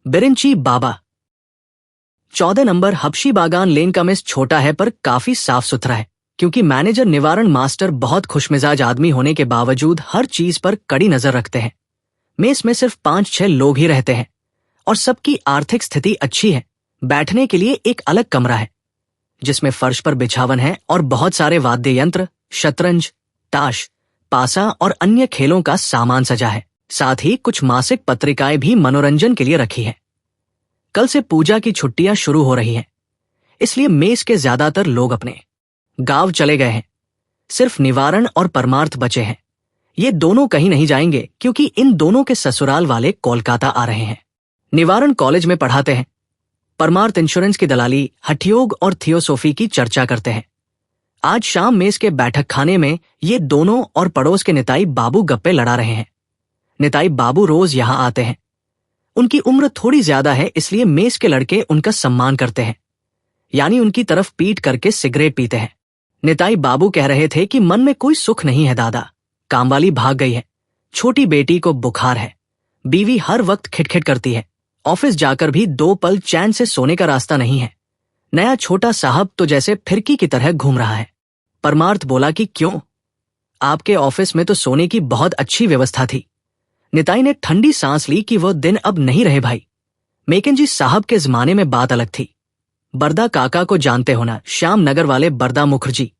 बिरिंची बाबा। 14 number हबशी बागान लेन का mess छोटा है पर काफी साफ सुथरा है, क्योंकि मैनेजर निवारण मास्टर बहुत खुशमिजाज आदमी होने के बावजूद हर चीज पर कड़ी नजर रखते हैं। मेस में सिर्फ 5-6 लोग ही रहते हैं और सबकी आर्थिक स्थिति अच्छी है। बैठने के लिए एक अलग कमरा है जिसमें फर्श पर बिछावन है और बहुत सारे वाद्य यंत्र, शतरंज, ताश, पासा और अन्य खेलों का सामान सजा है। साथ ही कुछ मासिक पत्रिकाएं भी मनोरंजन के लिए रखी हैं। कल से पूजा की छुट्टियां शुरू हो रही हैं, इसलिए मेस के ज्यादातर लोग अपने गांव चले गए हैं। सिर्फ निवारण और परमार्थ बचे हैं। ये दोनों कहीं नहीं जाएंगे क्योंकि इन दोनों के ससुराल वाले कोलकाता आ रहे हैं। निवारण कॉलेज में पढ़ाते हैं। परमार्थ इंश्योरेंस की दलाली, हठयोग और थियोसॉफी की चर्चा करते हैं। आज शाम मेस के बैठक खाने में ये दोनों और पड़ोस के निताई बाबू गप्पे लड़ा रहे हैं। निताई बाबू रोज यहां आते हैं। उनकी उम्र थोड़ी ज्यादा है, इसलिए मेस के लड़के उनका सम्मान करते हैं, यानी उनकी तरफ पीट करके सिगरेट पीते हैं। निताई बाबू कह रहे थे कि मन में कोई सुख नहीं है दादा, कामवाली भाग गई है, छोटी बेटी को बुखार है, बीवी हर वक्त खिटखिट करती है, ऑफिस जाकर भी 2 पल चैन से सोने का रास्ता नहीं है, नया छोटा साहब तो जैसे फिरकी की तरह घूम रहा है। परमार्थ बोला कि क्यों, आपके ऑफिस में तो सोने की बहुत अच्छी व्यवस्था थी। निताई ने ठंडी सांस ली कि वो दिन अब नहीं रहे भाई। मैकेंजी साहब के जमाने में बात अलग थी। बरदा काका को जानते होना, श्याम नगर वाले बरदा मुखर्जी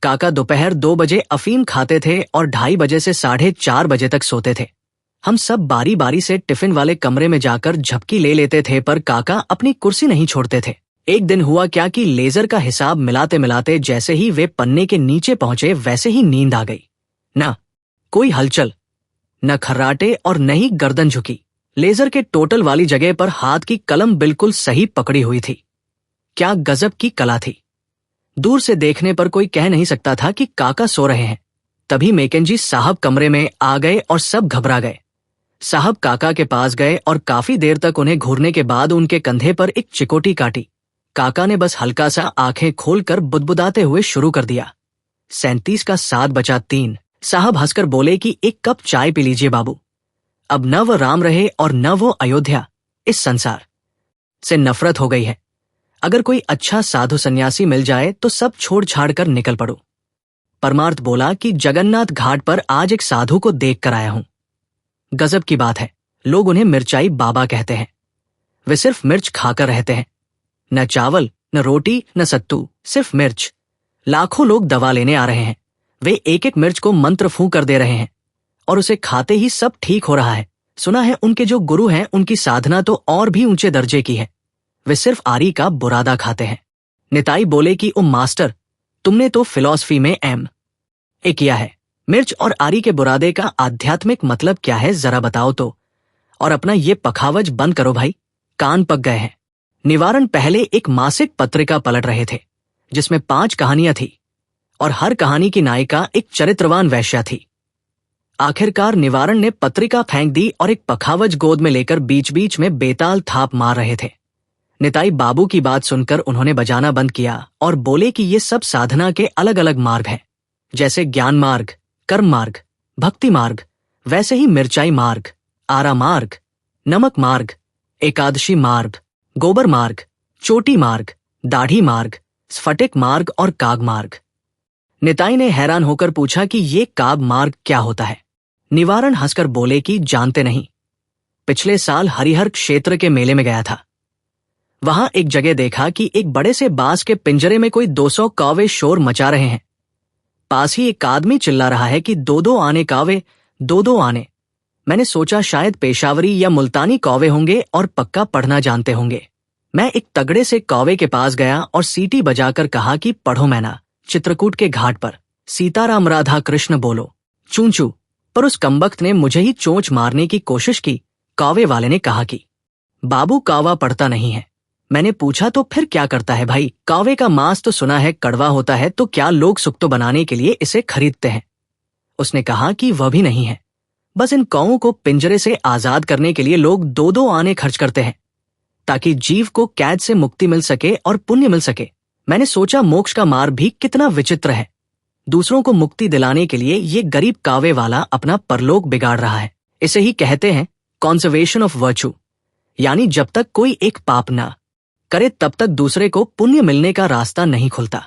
काका दोपहर 2 बजे अफीम खाते थे और 2:30 बजे से 4:30 बजे तक सोते थे। हम सब बारी बारी से टिफिन वाले कमरे में जाकर झपकी ले लेते थे, पर काका अपनी कुर्सी नहीं छोड़ते थे। एक दिन हुआ क्या कि लेजर का हिसाब मिलाते मिलाते जैसे ही वे पन्ने के नीचे पहुंचे वैसे ही नींद आ गई। न कोई हलचल, न खर्राटे और न ही गर्दन झुकी। लेजर के टोटल वाली जगह पर हाथ की कलम बिल्कुल सही पकड़ी हुई थी। क्या गजब की कला थी। दूर से देखने पर कोई कह नहीं सकता था कि काका सो रहे हैं। तभी मैकेंजी साहब कमरे में आ गए और सब घबरा गए। साहब काका के पास गए और काफी देर तक उन्हें घूरने के बाद उनके कंधे पर एक चिकोटी काटी। काका ने बस हल्का सा आंखें खोलकर बुदबुदाते हुए शुरू कर दिया, 37 का 7/3। साहब हंसकर बोले कि 1 कप चाय पी लीजिए बाबू। अब न वो राम रहे और न वो अयोध्या, इस संसार से नफरत हो गई है। अगर कोई अच्छा साधु सन्यासी मिल जाए तो सब छोड़ छाड़ कर निकल पड़ो। परमार्थ बोला कि जगन्नाथ घाट पर आज एक साधु को देख कर आया हूं। गजब की बात है, लोग उन्हें मिर्चाई बाबा कहते हैं। वे सिर्फ मिर्च खाकर रहते हैं, न चावल, न रोटी, न सत्तू, सिर्फ मिर्च। लाखों लोग दवा लेने आ रहे हैं। वे एक एक मिर्च को मंत्र फूंक कर दे रहे हैं और उसे खाते ही सब ठीक हो रहा है। सुना है उनके जो गुरु हैं उनकी साधना तो और भी ऊंचे दर्जे की है। वे सिर्फ आरी का बुरादा खाते हैं। निताई बोले कि ओ मास्टर, तुमने तो फिलॉसफी में M.A. किया है। मिर्च और आरी के बुरादे का आध्यात्मिक मतलब क्या है जरा बताओ तो, और अपना ये पखावज बंद करो भाई, कान पक गए हैं। निवारण पहले एक मासिक पत्रिका पलट रहे थे जिसमें 5 कहानियां थी और हर कहानी की नायिका एक चरित्रवान वैश्या थी। आखिरकार निवारण ने पत्रिका फेंक दी और एक पखावज गोद में लेकर बीच बीच में बेताल थाप मार रहे थे। निताई बाबू की बात सुनकर उन्होंने बजाना बंद किया और बोले कि ये सब साधना के अलग अलग मार्ग हैं, जैसे ज्ञान मार्ग, कर्म मार्ग, भक्ति मार्ग, वैसे ही मिर्चाई मार्ग, आरा मार्ग, नमक मार्ग, एकादशी मार्ग, गोबर मार्ग, चोटी मार्ग, दाढ़ी मार्ग, स्फटिक मार्ग और काग मार्ग। निताई ने हैरान होकर पूछा कि ये काग मार्ग क्या होता है। निवारण हंसकर बोले कि जानते नहीं, पिछले साल हरिहर क्षेत्र के मेले में गया था। वहां एक जगह देखा कि एक बड़े से बांस के पिंजरे में कोई 200 कौवे शोर मचा रहे हैं। पास ही एक आदमी चिल्ला रहा है कि 2-2 आने कावे, 2-2 आने। मैंने सोचा शायद पेशावरी या मुल्तानी कौवे होंगे और पक्का पढ़ना जानते होंगे। मैं एक तगड़े से कौवे के पास गया और सीटी बजाकर कहा कि पढ़ो मैना, चित्रकूट के घाट पर सीताराम राधा कृष्ण बोलो, चूंचू। पर उस कमबख्त ने मुझे ही चोंच मारने की कोशिश की। कौवे वाले ने कहा कि बाबू कौवा पढ़ता नहीं है। मैंने पूछा तो फिर क्या करता है भाई, कौवे का मांस तो सुना है कड़वा होता है, तो क्या लोग सुक्तो बनाने के लिए इसे खरीदते हैं। उसने कहा कि वह भी नहीं है, बस इन कौवों को पिंजरे से आजाद करने के लिए लोग 2-2 आने खर्च करते हैं ताकि जीव को कैद से मुक्ति मिल सके और पुण्य मिल सके। मैंने सोचा मोक्ष का मार्ग भी कितना विचित्र है। दूसरों को मुक्ति दिलाने के लिए ये गरीब कावे वाला अपना परलोक बिगाड़ रहा है। इसे ही कहते हैं कॉन्जर्वेशन ऑफ वर्च्यू, यानी जब तक कोई एक पाप ना करे तब तक दूसरे को पुण्य मिलने का रास्ता नहीं खुलता।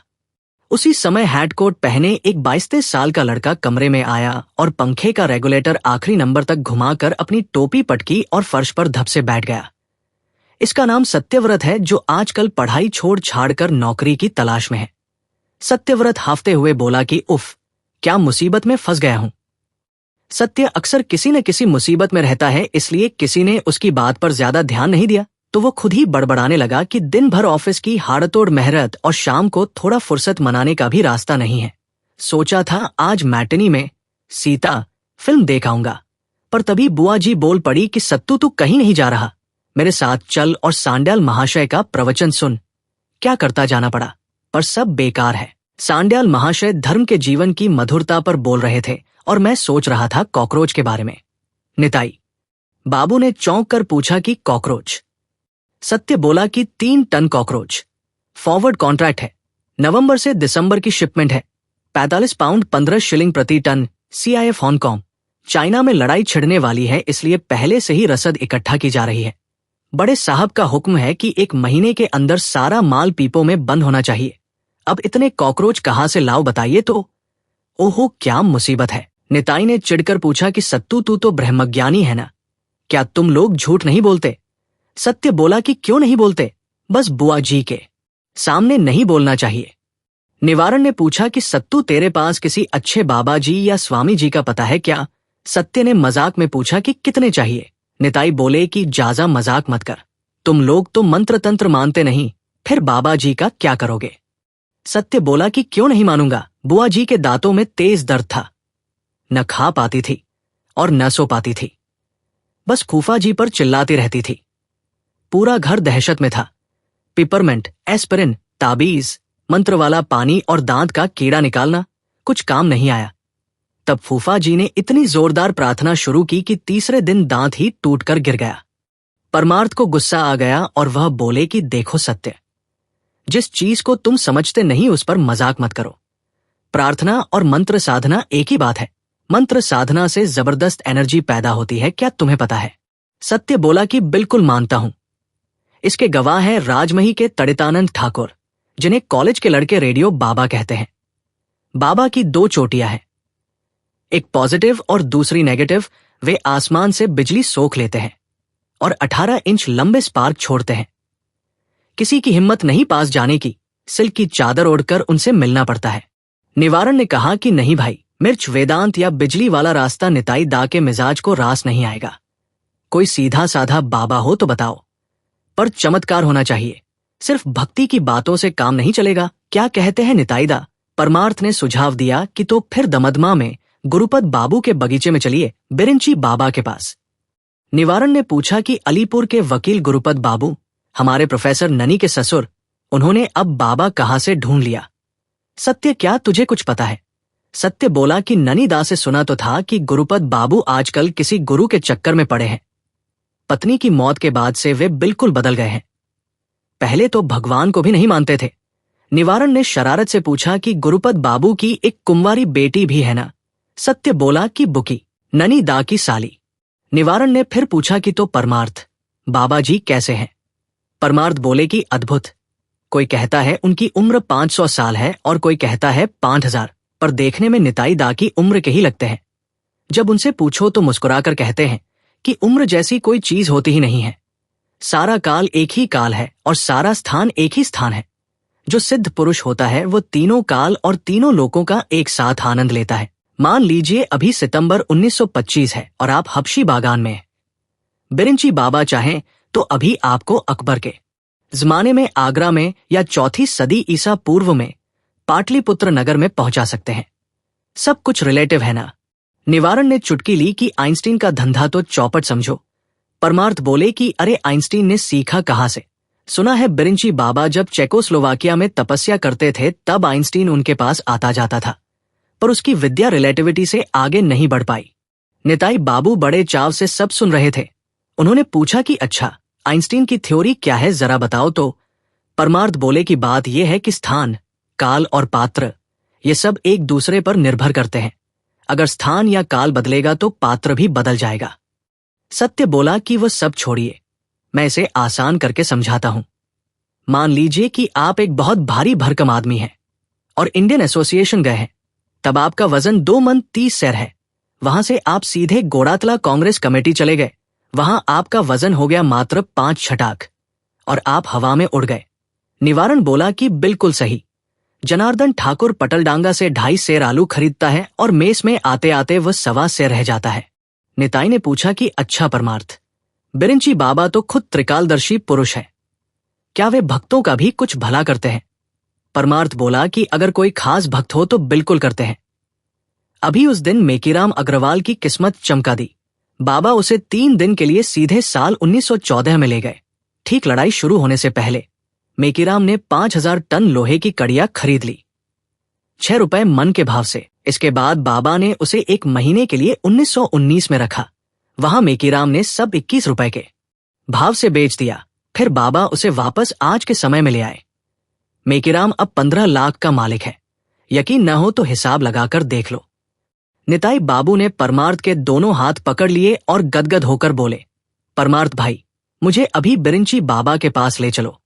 उसी समय हैट कोट पहने एक 22-23 साल का लड़का कमरे में आया और पंखे का रेगुलेटर आखिरी नंबर तक घुमाकर अपनी टोपी पटकी और फर्श पर धप से बैठ गया। इसका नाम सत्यव्रत है, जो आजकल पढ़ाई छोड़ छाड़कर नौकरी की तलाश में है। सत्यव्रत हाफते हुए बोला कि उफ, क्या मुसीबत में फंस गया हूं। सत्य अक्सर किसी न किसी मुसीबत में रहता है, इसलिए किसी ने उसकी बात पर ज्यादा ध्यान नहीं दिया तो वो खुद ही बड़बड़ाने लगा कि दिन भर ऑफिस की हाड़तोड़ मेहनत और शाम को थोड़ा फुर्सत मनाने का भी रास्ता नहीं है। सोचा था आज मैटिनी में सीता फिल्म देख आऊंगा, पर तभी बुआ जी बोल पड़ी कि सत्तू तू कहीं नहीं जा रहा, मेरे साथ चल और सांड्याल महाशय का प्रवचन सुन। क्या करता जाना पड़ा, पर सब बेकार है। सांड्याल महाशय धर्म के जीवन की मधुरता पर बोल रहे थे और मैं सोच रहा था कॉकरोच के बारे में। निताई बाबू ने चौंक कर पूछा कि कॉकरोच? सत्य बोला कि 3 टन कॉकरोच। फॉरवर्ड कॉन्ट्रैक्ट है, नवंबर से दिसंबर की शिपमेंट है। 45 पाउंड 15 शिलिंग प्रति टन। CIF Hong Kong. चाइना में लड़ाई छिड़ने वाली है, इसलिए पहले से ही रसद इकट्ठा की जा रही है। बड़े साहब का हुक्म है कि 1 महीने के अंदर सारा माल पीपों में बंद होना चाहिए। अब इतने कॉकरोच कहां से लाओ बताइए तो। ओहो, क्या मुसीबत है। निताई ने चिढ़कर पूछा कि सत्तू तू तो ब्रह्मज्ञानी है ना, क्या तुम लोग झूठ नहीं बोलते? सत्य बोला कि क्यों नहीं बोलते, बस बुआ जी के सामने नहीं बोलना चाहिए। निवारण ने पूछा कि सत्तू तेरे पास किसी अच्छे बाबा जी या स्वामी जी का पता है क्या? सत्य ने मजाक में पूछा कि कितने चाहिए? निताई बोले कि ज्यादा मजाक मत कर, तुम लोग तो मंत्र तंत्र मानते नहीं, फिर बाबा जी का क्या करोगे? सत्य बोला कि क्यों नहीं मानूंगा। बुआ जी के दांतों में तेज दर्द था, न खा पाती थी और न सो पाती थी, बस फूफा जी पर चिल्लाती रहती थी। पूरा घर दहशत में था। पिपरमेंट, एस्पिरिन, ताबीज, मंत्र वाला पानी और दांत का कीड़ा निकालना कुछ काम नहीं आया। तब फूफा जी ने इतनी जोरदार प्रार्थना शुरू की कि तीसरे दिन दांत ही टूटकर गिर गया। परमार्थ को गुस्सा आ गया और वह बोले कि देखो सत्य, जिस चीज को तुम समझते नहीं उस पर मजाक मत करो। प्रार्थना और मंत्र साधना एक ही बात है। मंत्र साधना से जबरदस्त एनर्जी पैदा होती है, क्या तुम्हें पता है? सत्य बोला कि बिल्कुल मानता हूं। इसके गवाह हैं राजमही के तड़ितानंद ठाकुर, जिन्हें कॉलेज के लड़के रेडियो बाबा कहते हैं। बाबा की 2 चोटियां हैं, एक पॉजिटिव और दूसरी नेगेटिव। वे आसमान से बिजली सोख लेते हैं और 18 इंच लंबे स्पार्क छोड़ते हैं। किसी की हिम्मत नहीं पास जाने की, सिल्क की चादर ओढ़कर उनसे मिलना पड़ता है। निवारण ने कहा कि नहीं भाई, मिर्च, वेदांत या बिजली वाला रास्ता निताई दा के मिजाज को रास नहीं आएगा। कोई सीधा साधा बाबा हो तो बताओ, पर चमत्कार होना चाहिए। सिर्फ भक्ति की बातों से काम नहीं चलेगा। क्या कहते हैं निताई दा? परमार्थ ने सुझाव दिया कि तो फिर दमदमा में गुरुपद बाबू के बगीचे में चलिए, बिरिंची बाबा के पास। निवारण ने पूछा कि अलीपुर के वकील गुरुपद बाबू, हमारे प्रोफेसर ननी के ससुर, उन्होंने अब बाबा कहां से ढूंढ लिया? सत्य, क्या तुझे कुछ पता है? सत्य बोला कि ननी दा से सुना तो था कि गुरुपद बाबू आजकल किसी गुरु के चक्कर में पड़े हैं। पत्नी की मौत के बाद से वे बिल्कुल बदल गए हैं। पहले तो भगवान को भी नहीं मानते थे। निवारण ने शरारत से पूछा कि गुरुपद बाबू की एक कुंवारी बेटी भी है ना? सत्य बोला कि बुकी, ननी दा की साली। निवारण ने फिर पूछा कि तो परमार्थ बाबा जी कैसे हैं? परमार्थ बोले कि अद्भुत। कोई कहता है उनकी उम्र 500 साल है और कोई कहता है 5000, पर देखने में निताई दा की उम्र के ही लगते हैं। जब उनसे पूछो तो मुस्कुराकर कहते हैं कि उम्र जैसी कोई चीज होती ही नहीं है। सारा काल एक ही काल है और सारा स्थान एक ही स्थान है। जो सिद्ध पुरुष होता है वो तीनों काल और तीनों लोकों का एक साथ आनंद लेता है। मान लीजिए अभी सितंबर 1925 है और आप हबशी बागान में हैं। बिरिंची बाबा चाहें तो अभी आपको अकबर के जमाने में आगरा में या 4वीं सदी ईसा पूर्व में पाटलिपुत्र नगर में पहुंचा सकते हैं। सब कुछ रिलेटिव है ना? निवारण ने चुटकी ली कि आइंस्टीन का धंधा तो चौपट समझो। परमार्थ बोले कि अरे आइंस्टीन ने सीखा कहां से? सुना है बिरिंची बाबा जब चेकोस्लोवाकिया में तपस्या करते थे तब आइंस्टीन उनके पास आता जाता था, पर उसकी विद्या रिलेटिविटी से आगे नहीं बढ़ पाई। निताई बाबू बड़े चाव से सब सुन रहे थे। उन्होंने पूछा कि अच्छा, आइंस्टीन की थ्योरी क्या है, जरा बताओ तो। परमार्थ बोले कि बात यह है कि स्थान, काल और पात्र ये सब एक दूसरे पर निर्भर करते हैं। अगर स्थान या काल बदलेगा तो पात्र भी बदल जाएगा। सत्य बोला कि वह सब छोड़िए, मैं इसे आसान करके समझाता हूं। मान लीजिए कि आप एक बहुत भारी भरकम आदमी हैं और इंडियन एसोसिएशन गए हैं। तब आपका वजन 2 मन 30 सैर है। वहां से आप सीधे गोड़ातला कांग्रेस कमेटी चले गए। वहां आपका वजन हो गया मात्र 5 छटाक और आप हवा में उड़ गए। निवारण बोला कि बिल्कुल सही। जनार्दन ठाकुर पटलडांगा से 2.5 सेर आलू खरीदता है और मेस में आते आते वह 1.25 सेर रह जाता है। निताई ने पूछा कि अच्छा परमार्थ, बिरिंची बाबा तो खुद त्रिकालदर्शी पुरुष है, क्या वे भक्तों का भी कुछ भला करते हैं? परमार्थ बोला कि अगर कोई खास भक्त हो तो बिल्कुल करते हैं। अभी उस दिन मेकीराम अग्रवाल की किस्मत चमका दी। बाबा उसे 3 दिन के लिए सीधे साल 1914 में ले गए। ठीक लड़ाई शुरू होने से पहले मेकीराम ने 5000 टन लोहे की कड़ियां खरीद ली, 6 रुपए मन के भाव से। इसके बाद बाबा ने उसे 1 महीने के लिए 1919 में रखा। वहां मेकीराम ने सब 21 रुपए के भाव से बेच दिया। फिर बाबा उसे वापस आज के समय में ले आए। मेकीराम अब 15 लाख का मालिक है। यकीन न हो तो हिसाब लगाकर देख लो। निताई बाबू ने परमार्थ के दोनों हाथ पकड़ लिए और गदगद होकर बोले, परमार्थ भाई, मुझे अभी बिरिंची बाबा के पास ले चलो।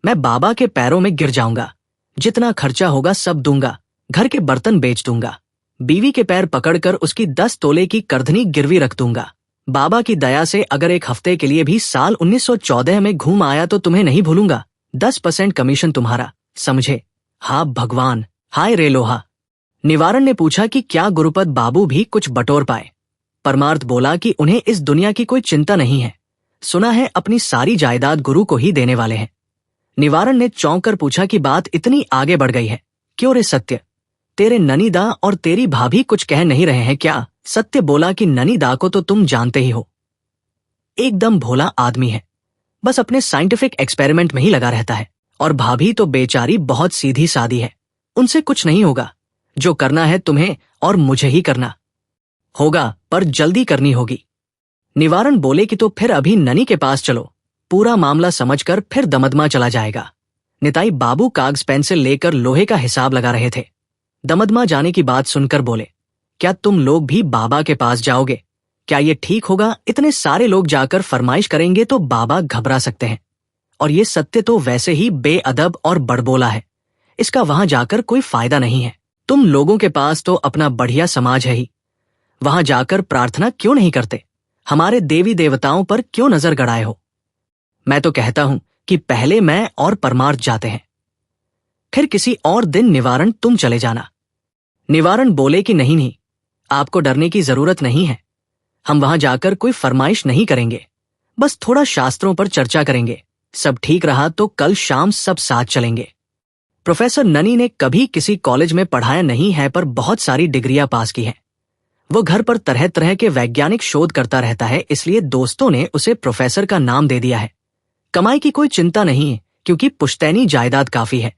मैं बाबा के पैरों में गिर जाऊंगा। जितना खर्चा होगा सब दूंगा। घर के बर्तन बेच दूंगा। बीवी के पैर पकड़कर उसकी 10 तोले की करधनी गिरवी रख दूंगा। बाबा की दया से अगर 1 हफ्ते के लिए भी साल 1914 में घूम आया तो तुम्हें नहीं भूलूंगा। 10% कमीशन तुम्हारा, समझे? हाँ भगवान, हाय रे लोहा। निवारण ने पूछा कि क्या गुरुपद बाबू भी कुछ बटोर पाए? परमार्थ बोला कि उन्हें इस दुनिया की कोई चिंता नहीं है। सुना है अपनी सारी जायदाद गुरु को ही देने वाले हैं। निवारण ने चौंक कर पूछा कि बात इतनी आगे बढ़ गई है? क्यों रे सत्य, तेरे ननीदा और तेरी भाभी कुछ कह नहीं रहे हैं क्या? सत्य बोला कि ननीदा को तो तुम जानते ही हो, एकदम भोला आदमी है, बस अपने साइंटिफिक एक्सपेरिमेंट में ही लगा रहता है। और भाभी तो बेचारी बहुत सीधी सादी है, उनसे कुछ नहीं होगा। जो करना है तुम्हें और मुझे ही करना होगा, पर जल्दी करनी होगी। निवारण बोले कि तो फिर अभी ननी के पास चलो, पूरा मामला समझकर फिर दमदमा चला जाएगा। निताई बाबू कागज पेंसिल लेकर लोहे का हिसाब लगा रहे थे। दमदमा जाने की बात सुनकर बोले, क्या तुम लोग भी बाबा के पास जाओगे? क्या ये ठीक होगा? इतने सारे लोग जाकर फरमाइश करेंगे तो बाबा घबरा सकते हैं। और ये सत्य तो वैसे ही बेअदब और बड़बोला है, इसका वहां जाकर कोई फायदा नहीं है। तुम लोगों के पास तो अपना बढ़िया समाज है ही, वहां जाकर प्रार्थना क्यों नहीं करते? हमारे देवी देवताओं पर क्यों नजर गड़ाए हो? मैं तो कहता हूं कि पहले मैं और परमार्थ जाते हैं, फिर किसी और दिन निवारण तुम चले जाना। निवारण बोले कि नहीं नहीं, आपको डरने की जरूरत नहीं है। हम वहां जाकर कोई फरमाइश नहीं करेंगे, बस थोड़ा शास्त्रों पर चर्चा करेंगे। सब ठीक रहा तो कल शाम सब साथ चलेंगे। प्रोफेसर ननी ने कभी किसी कॉलेज में पढ़ाया नहीं है, पर बहुत सारी डिग्रियां पास की हैं। वो घर पर तरह तरह के वैज्ञानिक शोध करता रहता है, इसलिए दोस्तों ने उसे प्रोफेसर का नाम दे दिया है। कमाई की कोई चिंता नहीं है, क्योंकि पुश्तैनी जायदाद काफी है।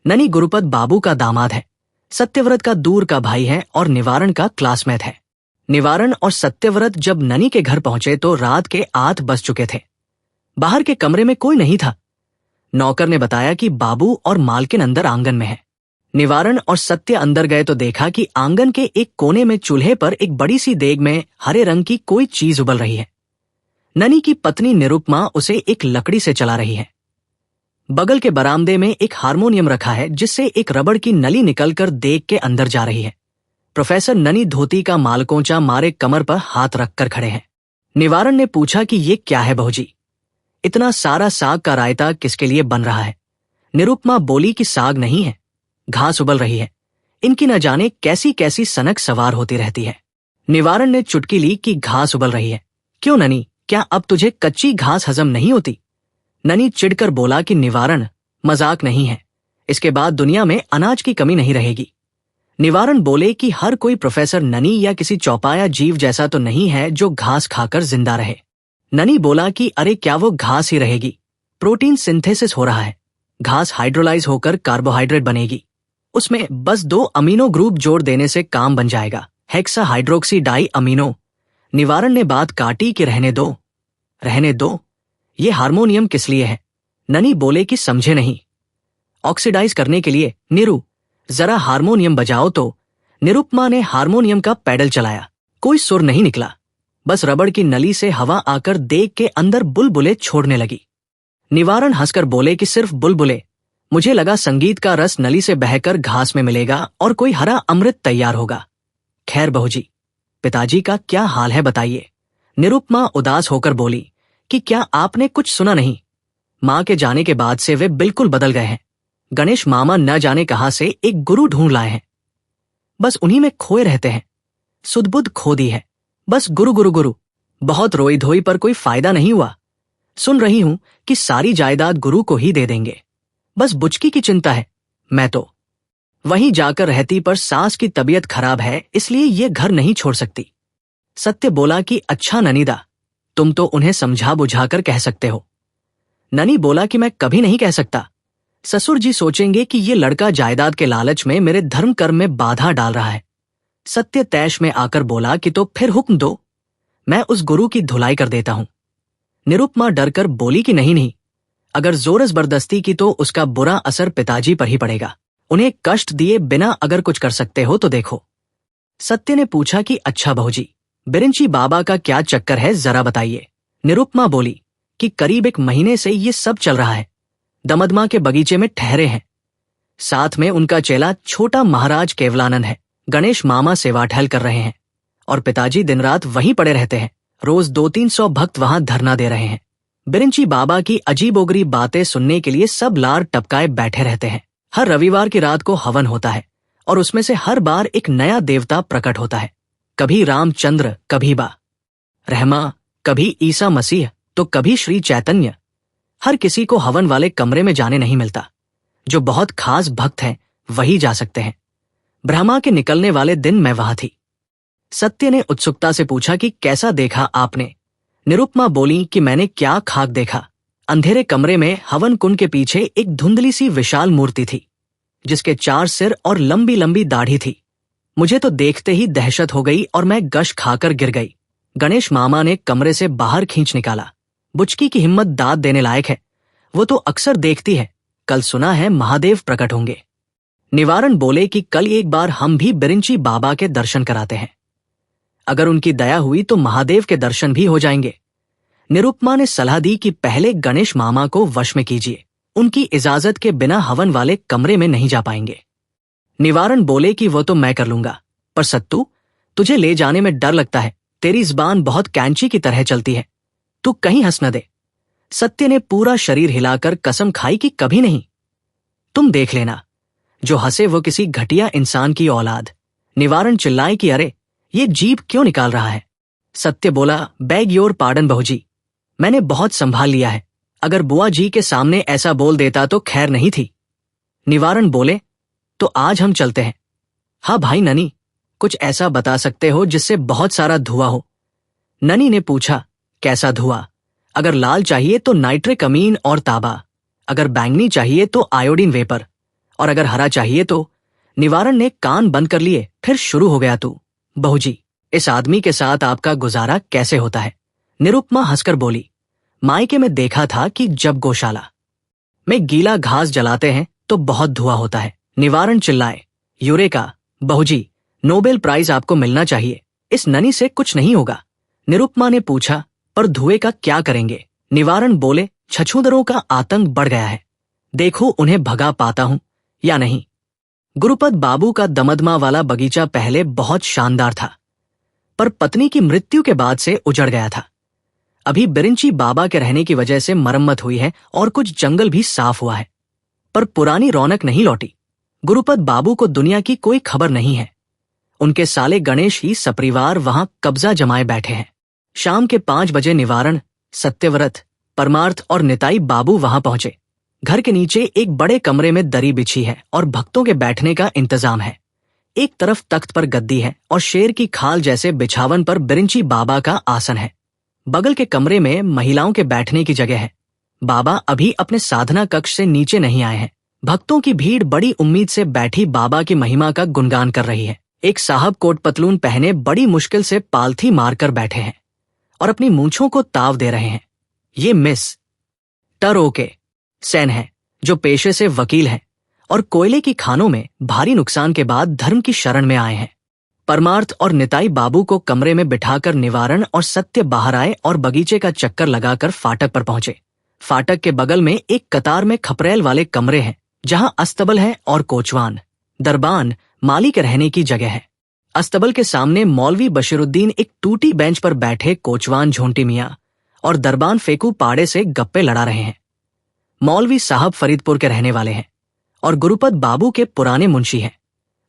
ननी गुरुपद बाबू का दामाद है, सत्यव्रत का दूर का भाई है और निवारण का क्लासमेट है। निवारण और सत्यव्रत जब ननी के घर पहुंचे तो रात के 8 बज चुके थे। बाहर के कमरे में कोई नहीं था। नौकर ने बताया कि बाबू और मालकिन अंदर आंगन में है। निवारण और सत्य अंदर गए तो देखा कि आंगन के एक कोने में चूल्हे पर एक बड़ी सी देग में हरे रंग की कोई चीज उबल रही है। ननी की पत्नी निरुपमा उसे एक लकड़ी से चला रही है। बगल के बरामदे में एक हारमोनियम रखा है, जिससे एक रबड़ की नली निकलकर देग के अंदर जा रही है। प्रोफेसर ननी धोती का मालकोंचा मारे कमर पर हाथ रखकर खड़े हैं। निवारण ने पूछा कि ये क्या है बहूजी, इतना सारा साग का रायता किसके लिए बन रहा है? निरुपमा बोली कि साग नहीं है, घास उबल रही है। इनकी न जाने कैसी कैसी सनक सवार होती रहती है। निवारण ने चुटकी ली कि घास उबल रही है। क्यों ननी, क्या अब तुझे कच्ची घास हजम नहीं होती? ननी चिढ़कर बोला कि निवारण, मजाक नहीं है, इसके बाद दुनिया में अनाज की कमी नहीं रहेगी। निवारण बोले कि हर कोई प्रोफेसर ननी या किसी चौपाया जीव जैसा तो नहीं है जो घास खाकर जिंदा रहे। ननी बोला कि अरे क्या वो घास ही रहेगी, प्रोटीन सिंथेसिस हो रहा है, घास हाइड्रोलाइज होकर कार्बोहाइड्रेट बनेगी, उसमें बस 2 अमीनो ग्रुप जोड़ देने से काम बन जाएगा, हेक्सा हाइड्रोक्सी डाई अमीनो। निवारण ने बात काटी कि रहने दो, ये हार्मोनियम किस लिए है? ननी बोले कि समझे नहीं, ऑक्सीडाइज करने के लिए। निरु, जरा हारमोनियम बजाओ तो। निरुपमा ने हारमोनियम का पैडल चलाया, कोई सुर नहीं निकला। बस रबड़ की नली से हवा आकर देग के अंदर बुलबुले छोड़ने लगी। निवारण हंसकर बोले कि सिर्फ बुलबुले? मुझे लगा संगीत का रस नली से बहकर घास में मिलेगा और कोई हरा अमृत तैयार होगा। खैर बहूजी, पिताजी का क्या हाल है बताइए। निरुपमा उदास होकर बोली कि क्या आपने कुछ सुना नहीं? माँ के जाने के बाद से वे बिल्कुल बदल गए हैं। गणेश मामा न जाने कहां से एक गुरु ढूंढ लाए हैं, बस उन्हीं में खोए रहते हैं। सुध-बुध खो दी है, बस गुरु गुरु गुरु। बहुत रोई धोई पर कोई फायदा नहीं हुआ। सुन रही हूं कि सारी जायदाद गुरु को ही दे देंगे। बस बुचकी की चिंता है। मैं तो वहीं जाकर रहती, पर सास की तबीयत खराब है, इसलिए ये घर नहीं छोड़ सकती। सत्य बोला कि अच्छा ननीदा, तुम तो उन्हें समझा बुझाकर कह सकते हो। ननी बोला कि मैं कभी नहीं कह सकता। ससुर जी सोचेंगे कि ये लड़का जायदाद के लालच में मेरे धर्म कर्म में बाधा डाल रहा है। सत्य तैश में आकर बोला कि तो फिर हुक्म दो, मैं उस गुरु की धुलाई कर देता हूं। निरुपमा डरकर बोली कि नहीं नहीं, अगर जोर जबरदस्ती की तो उसका बुरा असर पिताजी पर ही पड़ेगा। उन्हें कष्ट दिए बिना अगर कुछ कर सकते हो तो देखो। सत्य ने पूछा कि अच्छा बहूजी, बिरिंची बाबा का क्या चक्कर है, जरा बताइए। निरुपमा बोली कि करीब 1 महीने से ये सब चल रहा है। दमदमा के बगीचे में ठहरे हैं, साथ में उनका चेला छोटा महाराज केवलानंद है। गणेश मामा सेवा टहल कर रहे हैं और पिताजी दिन रात वहीं पड़े रहते हैं। रोज 200-300 भक्त वहां धरना दे रहे हैं। बिरिंची बाबा की अजीबोगरीब बातें सुनने के लिए सब लार टपकाए बैठे रहते हैं। हर रविवार की रात को हवन होता है और उसमें से हर बार एक नया देवता प्रकट होता है। कभी रामचंद्र, कभी बा रहमा, कभी ईसा मसीह, तो कभी श्री चैतन्य। हर किसी को हवन वाले कमरे में जाने नहीं मिलता। जो बहुत खास भक्त हैं वही जा सकते हैं। ब्रह्मा के निकलने वाले दिन मैं वहां थी। सत्य ने उत्सुकता से पूछा कि कैसा देखा आपने? निरुपमा बोली कि मैंने क्या खाक देखा। अंधेरे कमरे में हवन कुंड के पीछे एक धुंधली सी विशाल मूर्ति थी, जिसके 4 सिर और लंबी लंबी दाढ़ी थी। मुझे तो देखते ही दहशत हो गई और मैं गश खाकर गिर गई। गणेश मामा ने कमरे से बाहर खींच निकाला। बुचकी की हिम्मत दाद देने लायक है, वो तो अक्सर देखती है। कल सुना है महादेव प्रकट होंगे। निवारण बोले कि कल एक बार हम भी बिरिंची बाबा के दर्शन कराते हैं। अगर उनकी दया हुई तो महादेव के दर्शन भी हो जाएंगे। निरुपमा ने सलाह दी कि पहले गणेश मामा को वश में कीजिए, उनकी इजाजत के बिना हवन वाले कमरे में नहीं जा पाएंगे। निवारण बोले कि वो तो मैं कर लूंगा, पर सत्तू, तुझे ले जाने में डर लगता है। तेरी जुबान बहुत कैंची की तरह चलती है, तू कहीं हंस न दे। सत्य ने पूरा शरीर हिलाकर कसम खाई कि कभी नहीं। तुम देख लेना, जो हंसे वो किसी घटिया इंसान की औलाद। निवारण चिल्लाए कि अरे, ये जीभ क्यों निकाल रहा है? सत्य बोला, बैग योर पार्डन बहूजी, मैंने बहुत संभाल लिया है। अगर बुआ जी के सामने ऐसा बोल देता तो खैर नहीं थी। निवारण बोले, तो आज हम चलते हैं। हाँ भाई ननी, कुछ ऐसा बता सकते हो जिससे बहुत सारा धुआं हो? ननी ने पूछा, कैसा धुआं? अगर लाल चाहिए तो नाइट्रिक अमीन और ताबा, अगर बैंगनी चाहिए तो आयोडीन वेपर, और अगर हरा चाहिए तो। निवारण ने कान बंद कर लिए। फिर शुरू हो गया तू। बहूजी, इस आदमी के साथ आपका गुजारा कैसे होता है? निरुपमा हंसकर बोली, मायके में देखा था कि जब गौशाला में गीला घास जलाते हैं तो बहुत धुआं होता है। निवारण चिल्लाए, यूरेका, बहूजी, नोबेल प्राइज आपको मिलना चाहिए। इस ननी से कुछ नहीं होगा। निरुपमा ने पूछा, पर धुएं का क्या करेंगे? निवारण बोले, छछूंदरों का आतंक बढ़ गया है, देखो उन्हें भगा पाता हूं या नहीं। गुरुपद बाबू का दमदमा वाला बगीचा पहले बहुत शानदार था, पर पत्नी की मृत्यु के बाद से उजड़ गया था। अभी बिरिंची बाबा के रहने की वजह से मरम्मत हुई है और कुछ जंगल भी साफ हुआ है, पर पुरानी रौनक नहीं लौटी। गुरुपद बाबू को दुनिया की कोई खबर नहीं है। उनके साले गणेश ही सपरिवार वहां कब्जा जमाए बैठे हैं। शाम के 5 बजे निवारण, सत्यव्रत, परमार्थ और निताई बाबू वहां पहुंचे। घर के नीचे एक बड़े कमरे में दरी बिछी है और भक्तों के बैठने का इंतजाम है। एक तरफ तख्त पर गद्दी है और शेर की खाल जैसे बिछावन पर बिरिंची बाबा का आसन है। बगल के कमरे में महिलाओं के बैठने की जगह है। बाबा अभी अपने साधना कक्ष से नीचे नहीं आए हैं। भक्तों की भीड़ बड़ी उम्मीद से बैठी बाबा की महिमा का गुणगान कर रही है। एक साहब कोट पतलून पहने बड़ी मुश्किल से पालथी मारकर बैठे हैं और अपनी मूंछों को ताव दे रहे हैं। ये मिस टरोके सेन है, जो पेशे से वकील हैं और कोयले की खानों में भारी नुकसान के बाद धर्म की शरण में आए हैं। परमार्थ और निताई बाबू को कमरे में बिठाकर निवारण और सत्य बाहर आए और बगीचे का चक्कर लगाकर फाटक पर पहुंचे। फाटक के बगल में एक कतार में खपरेल वाले कमरे हैं जहां अस्तबल है और कोचवान, दरबान, माली के रहने की जगह है। अस्तबल के सामने मौलवी बशीरुद्दीन एक टूटी बेंच पर बैठे कोचवान झोंटी मियां और दरबान फेकू पाड़े से गप्पे लड़ा रहे हैं। मौलवी साहब फरीदपुर के रहने वाले हैं और गुरुपद बाबू के पुराने मुंशी हैं।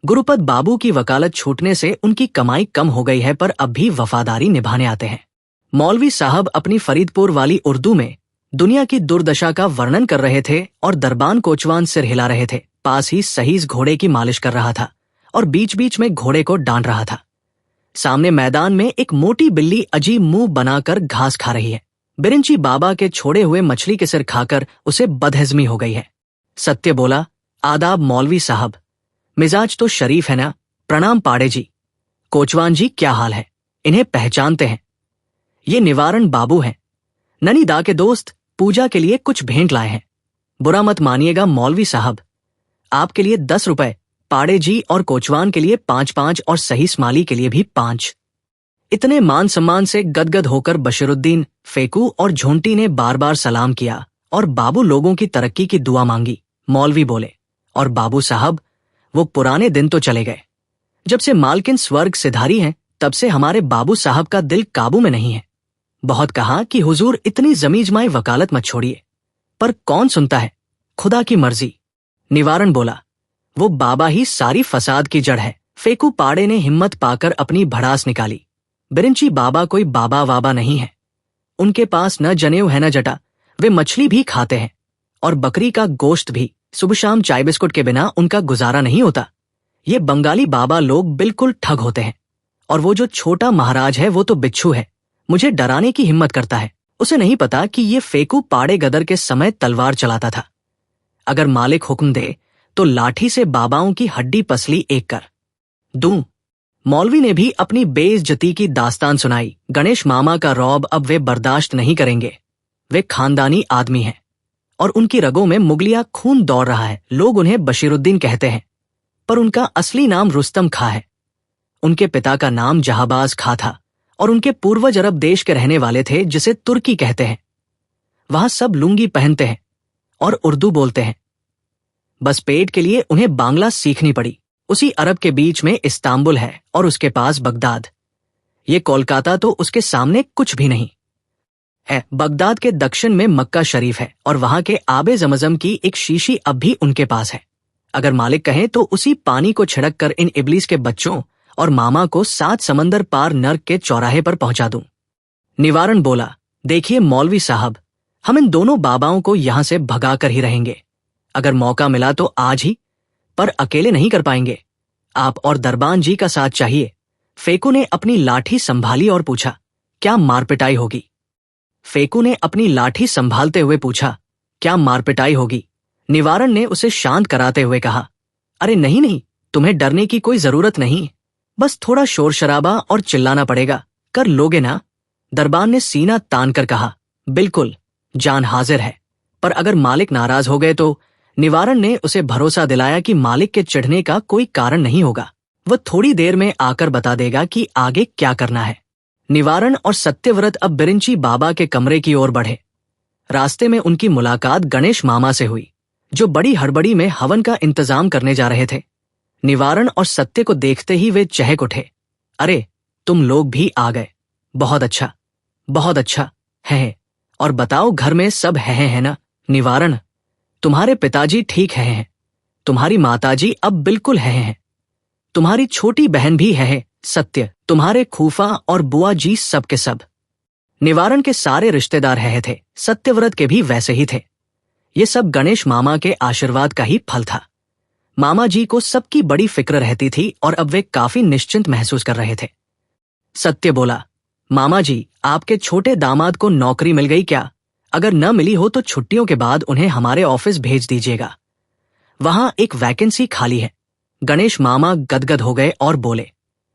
गुरुपद बाबू की वकालत छूटने से उनकी कमाई कम हो गई है, पर अब भी वफादारी निभाने आते हैं। मौलवी साहब अपनी फरीदपुर वाली उर्दू में दुनिया की दुर्दशा का वर्णन कर रहे थे और दरबान कोचवान सिर हिला रहे थे। पास ही सहीस घोड़े की मालिश कर रहा था और बीच बीच में घोड़े को डांट रहा था। सामने मैदान में एक मोटी बिल्ली अजीब मुंह बनाकर घास खा रही है। बिरिंची बाबा के छोड़े हुए मछली के सिर खाकर उसे बदहजमी हो गई है। सत्य बोला, आदाब मौलवी साहब, मिजाज तो शरीफ है ना। प्रणाम पाड़े जी। कोचवान जी क्या हाल है? इन्हें पहचानते हैं? ये निवारण बाबू हैं, ननी दा के दोस्त। पूजा के लिए कुछ भेंट लाए हैं। बुरा मत मानिएगा मौलवी साहब, आपके लिए 10 रुपए, पाड़े जी और कोचवान के लिए 5-5 और सही स्माली के लिए भी 5। इतने मान सम्मान से गदगद होकर बशीरुद्दीन, फेकू और झोंटी ने बार बार सलाम किया और बाबू लोगों की तरक्की की दुआ मांगी। मौलवी बोले, और बाबू साहब, वो पुराने दिन तो चले गए। जब से मालकिन स्वर्ग सिधारी हैं, तब से हमारे बाबू साहब का दिल काबू में नहीं है। बहुत कहा कि हुजूर इतनी जमीजमाई वकालत मत छोड़िए, पर कौन सुनता है, खुदा की मर्जी। निवारण बोला, वो बाबा ही सारी फसाद की जड़ है। फेकू पाड़े ने हिम्मत पाकर अपनी भड़ास निकाली। बिरिंची बाबा कोई बाबा वाबा नहीं है। उनके पास न जनेऊ है न जटा। वे मछली भी खाते हैं और बकरी का गोश्त भी। सुबह शाम चाय बिस्कुट के बिना उनका गुजारा नहीं होता। ये बंगाली बाबा लोग बिल्कुल ठग होते हैं। और वो जो छोटा महाराज है वो तो बिच्छू है, मुझे डराने की हिम्मत करता है। उसे नहीं पता कि ये फेकू पाड़े गदर के समय तलवार चलाता था। अगर मालिक हुक्म दे तो लाठी से बाबाओं की हड्डी पसली एक कर दूं। मौलवी ने भी अपनी बेइज्जती की दास्तान सुनाई। गणेश मामा का रौब अब वे बर्दाश्त नहीं करेंगे। वे खानदानी आदमी हैं और उनकी रगों में मुगलिया खून दौड़ रहा है। लोग उन्हें बशीरुद्दीन कहते हैं, पर उनका असली नाम रुस्तम खां है। उनके पिता का नाम जहाबाज खां था और उनके पूर्वज अरब देश के रहने वाले थे, जिसे तुर्की कहते हैं। वहां सब लुंगी पहनते हैं और उर्दू बोलते हैं। बस पेट के लिए उन्हें बांग्ला सीखनी पड़ी। उसी अरब के बीच में इस्तांबुल है और उसके पास बगदाद। ये कोलकाता तो उसके सामने कुछ भी नहीं है। बगदाद के दक्षिण में मक्का शरीफ है और वहां के आबे जमजम की एक शीशी अब भी उनके पास है। अगर मालिक कहें तो उसी पानी को छिड़क कर इन इबलीस के बच्चों और मामा को 7 समंदर पार नर्क के चौराहे पर पहुंचा दूं। निवारण बोला, देखिए मौलवी साहब, हम इन दोनों बाबाओं को यहां से भगा कर ही रहेंगे। अगर मौका मिला तो आज ही, पर अकेले नहीं कर पाएंगे। आप और दरबान जी का साथ चाहिए। फेकू ने अपनी लाठी संभाली और पूछा, क्या मारपिटाई होगी? फेकू ने अपनी लाठी संभालते हुए पूछा, क्या मारपिटाई होगी? निवारण ने उसे शांत कराते हुए कहा, अरे नहीं नहीं, तुम्हें डरने की कोई जरूरत नहीं, बस थोड़ा शोर शराबा और चिल्लाना पड़ेगा, कर लोगे ना? दरबान ने सीना तान कर कहा, बिल्कुल, जान हाजिर है, पर अगर मालिक नाराज हो गए तो? निवारण ने उसे भरोसा दिलाया कि मालिक के चिढ़ने का कोई कारण नहीं होगा। वह थोड़ी देर में आकर बता देगा कि आगे क्या करना है। निवारण और सत्यव्रत अब बिरिंची बाबा के कमरे की ओर बढ़े। रास्ते में उनकी मुलाकात गणेश मामा से हुई, जो बड़ी हड़बड़ी में हवन का इंतजाम करने जा रहे थे। निवारण और सत्य को देखते ही वे चहक उठे। अरे, तुम लोग भी आ गए, बहुत अच्छा है। और बताओ, घर में सब है ना? निवारण, तुम्हारे पिताजी ठीक हैं, तुम्हारी माताजी अब बिल्कुल हैं, तुम्हारी छोटी बहन भी है। सत्य, तुम्हारे खूफा और बुआ जी सब के सब। निवारण के सारे रिश्तेदार थे, सत्यव्रत के भी वैसे ही थे। ये सब गणेश मामा के आशीर्वाद का ही फल था। मामा जी को सबकी बड़ी फिक्र रहती थी और अब वे काफी निश्चिंत महसूस कर रहे थे। सत्य बोला, मामा जी, आपके छोटे दामाद को नौकरी मिल गई क्या? अगर न मिली हो तो छुट्टियों के बाद उन्हें हमारे ऑफिस भेज दीजिएगा, वहां एक वैकेंसी खाली है। गणेश मामा गदगद हो गए और बोले,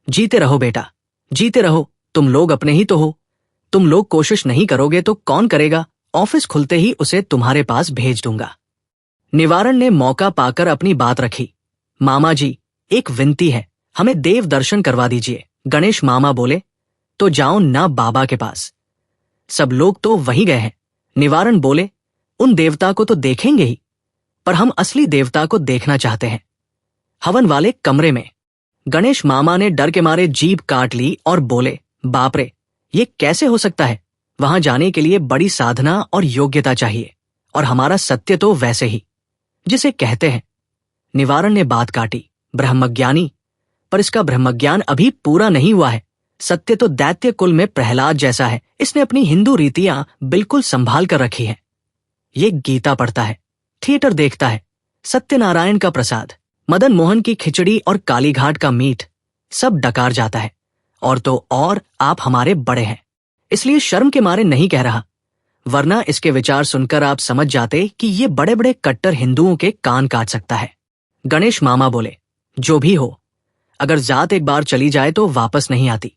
जीते रहो बेटा, जीते रहो, तुम लोग अपने ही तो हो। तुम लोग कोशिश नहीं करोगे तो कौन करेगा? ऑफिस खुलते ही उसे तुम्हारे पास भेज दूंगा। निवारण ने मौका पाकर अपनी बात रखी, मामा जी, एक विनती है, हमें देव दर्शन करवा दीजिए। गणेश मामा बोले, तो जाओ ना बाबा के पास। सब लोग तो वहीं गए हैं। निवारण बोले, उन देवता को तो देखेंगे ही, पर हम असली देवता को देखना चाहते हैं। हवन वाले कमरे में गणेश मामा ने डर के मारे जीभ काट ली और बोले, बाप रे, ये कैसे हो सकता है? वहां जाने के लिए बड़ी साधना और योग्यता चाहिए, और हमारा सत्य तो वैसे ही, जिसे कहते हैं। निवारण ने बात काटी, ब्रह्मज्ञानी, पर इसका ब्रह्मज्ञान अभी पूरा नहीं हुआ है। सत्य तो दैत्य कुल में प्रहलाद जैसा है। इसने अपनी हिंदू रीतियां बिल्कुल संभाल कर रखी हैं। ये गीता पढ़ता है, थिएटर देखता है, सत्यनारायण का प्रसाद, मदन मोहन की खिचड़ी और कालीघाट का मीट सब डकार जाता है। और तो और आप हमारे बड़े हैं, इसलिए शर्म के मारे नहीं कह रहा, वरना इसके विचार सुनकर आप समझ जाते कि ये बड़े बड़े कट्टर हिंदुओं के कान काट सकता है। गणेश मामा बोले, जो भी हो, अगर जात एक बार चली जाए तो वापस नहीं आती,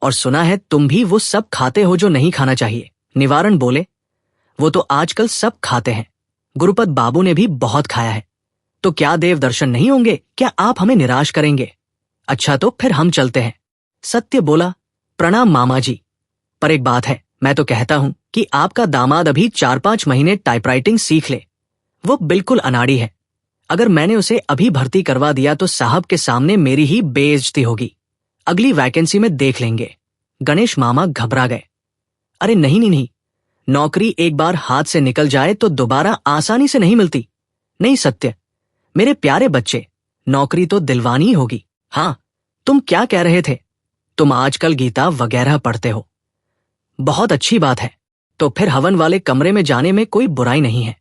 और सुना है तुम भी वो सब खाते हो जो नहीं खाना चाहिए। निवारण बोले, वो तो आजकल सब खाते हैं, गुरुपद बाबू ने भी बहुत खाया है। तो क्या देव दर्शन नहीं होंगे? क्या आप हमें निराश करेंगे? अच्छा तो फिर हम चलते हैं। सत्य बोला, प्रणाम मामा जी, पर एक बात है, मैं तो कहता हूं कि आपका दामाद अभी 4-5 महीने टाइपराइटिंग सीख ले। वो बिल्कुल अनाड़ी है। अगर मैंने उसे अभी भर्ती करवा दिया तो साहब के सामने मेरी ही बेइज्जती होगी। अगली वैकेंसी में देख लेंगे। गणेश मामा घबरा गए। अरे नहीं नहीं नहीं, नौकरी एक बार हाथ से निकल जाए तो दोबारा आसानी से नहीं मिलती। नहीं सत्य, मेरे प्यारे बच्चे, नौकरी तो दिलवानी ही होगी। हाँ, तुम क्या कह रहे थे? तुम आजकल गीता वगैरह पढ़ते हो, बहुत अच्छी बात है। तो फिर हवन वाले कमरे में जाने में कोई बुराई नहीं है।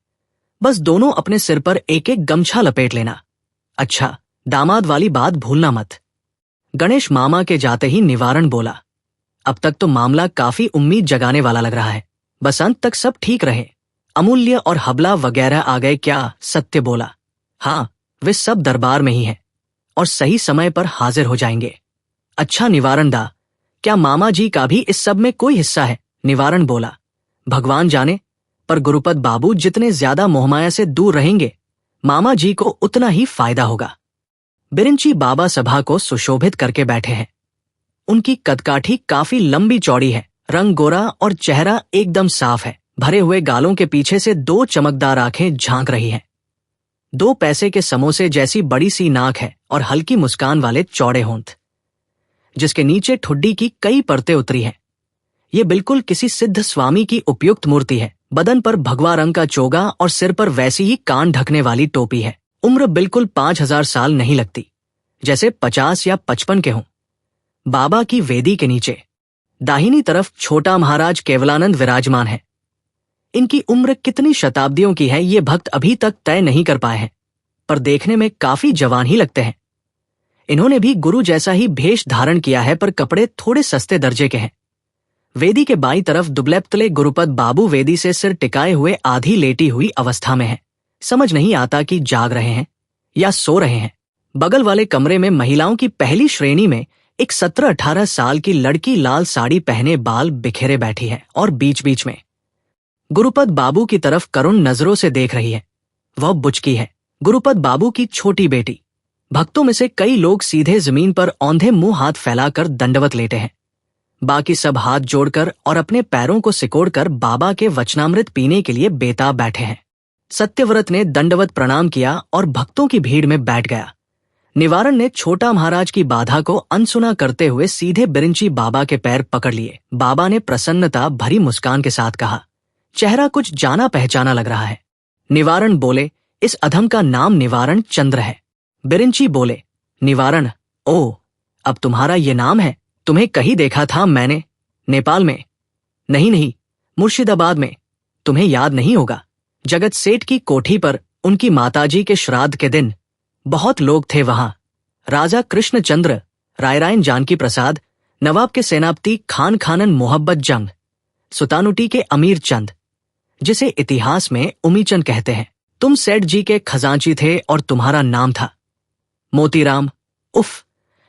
बस दोनों अपने सिर पर एक एक गमछा लपेट लेना। अच्छा, दामाद वाली बात भूलना मत। गणेश मामा के जाते ही निवारण बोला, अब तक तो मामला काफी उम्मीद जगाने वाला लग रहा है। बस अंत तक सब ठीक रहे। अमूल्य और हबला वगैरह आ गए क्या? सत्य बोला, हाँ, वे सब दरबार में ही हैं और सही समय पर हाजिर हो जाएंगे। अच्छा निवारण दा, क्या मामा जी का भी इस सब में कोई हिस्सा है? निवारण बोला, भगवान जाने, पर गुरुपद बाबू जितने ज्यादा मोहमाया से दूर रहेंगे, मामा जी को उतना ही फायदा होगा। बिरिंची बाबा सभा को सुशोभित करके बैठे हैं। उनकी कदकाठी काफी लंबी चौड़ी है, रंग गोरा और चेहरा एकदम साफ है। भरे हुए गालों के पीछे से 2 चमकदार आंखें झांक रही हैं। 2 पैसे के समोसे जैसी बड़ी सी नाक है और हल्की मुस्कान वाले चौड़े होंठ, जिसके नीचे ठुड्डी की कई परतें उतरी हैं। ये बिल्कुल किसी सिद्ध स्वामी की उपयुक्त मूर्ति है। बदन पर भगवा रंग का चोगा और सिर पर वैसी ही कान ढकने वाली टोपी है। उम्र बिल्कुल 5000 साल नहीं लगती, जैसे 50 या 55 के हों। बाबा की वेदी के नीचे दाहिनी तरफ छोटा महाराज केवलानंद विराजमान है। इनकी उम्र कितनी शताब्दियों की है ये भक्त अभी तक तय नहीं कर पाए हैं, पर देखने में काफी जवान ही लगते हैं। इन्होंने भी गुरु जैसा ही भेष धारण किया है, पर कपड़े थोड़े सस्ते दर्जे के हैं। वेदी के बाईं तरफ दुबलेपतले गुरुपद बाबू वेदी से सिर टिकाए हुए आधी लेटी हुई अवस्था में हैं। समझ नहीं आता कि जाग रहे हैं या सो रहे हैं। बगल वाले कमरे में महिलाओं की पहली श्रेणी में एक 17-18 साल की लड़की लाल साड़ी पहने बाल बिखेरे बैठी है और बीच बीच में गुरुपद बाबू की तरफ करुण नजरों से देख रही है। वह बुचकी है, गुरुपद बाबू की छोटी बेटी। भक्तों में से कई लोग सीधे जमीन पर औंधे मुंह हाथ फैलाकर दंडवत लेटे हैं। बाकी सब हाथ जोड़कर और अपने पैरों को सिकोड़कर बाबा के वचनामृत पीने के लिए बेताब बैठे हैं। सत्यव्रत ने दंडवत प्रणाम किया और भक्तों की भीड़ में बैठ गया। निवारण ने छोटा महाराज की बाधा को अनसुना करते हुए सीधे बिरिंची बाबा के पैर पकड़ लिए। बाबा ने प्रसन्नता भरी मुस्कान के साथ कहा, चेहरा कुछ जाना पहचाना लग रहा है। निवारण बोले, इस अधम का नाम निवारण चंद्र है। बिरिंची बोले, निवारण? ओह, अब तुम्हारा ये नाम है? तुम्हें कहीं देखा था मैंने। नेपाल में? नहीं नहीं, मुर्शिदाबाद में। तुम्हें याद नहीं होगा, जगत सेठ की कोठी पर उनकी माताजी के श्राद्ध के दिन बहुत लोग थे वहां। राजा कृष्णचंद्र, रायरायन जानकी प्रसाद, नवाब के सेनापति खान खानन मोहब्बत जंग, सुतानुटी के अमीर चंद, जिसे इतिहास में उमीचंद कहते हैं। तुम सेठ जी के खजांची थे और तुम्हारा नाम था मोतीराम। उफ,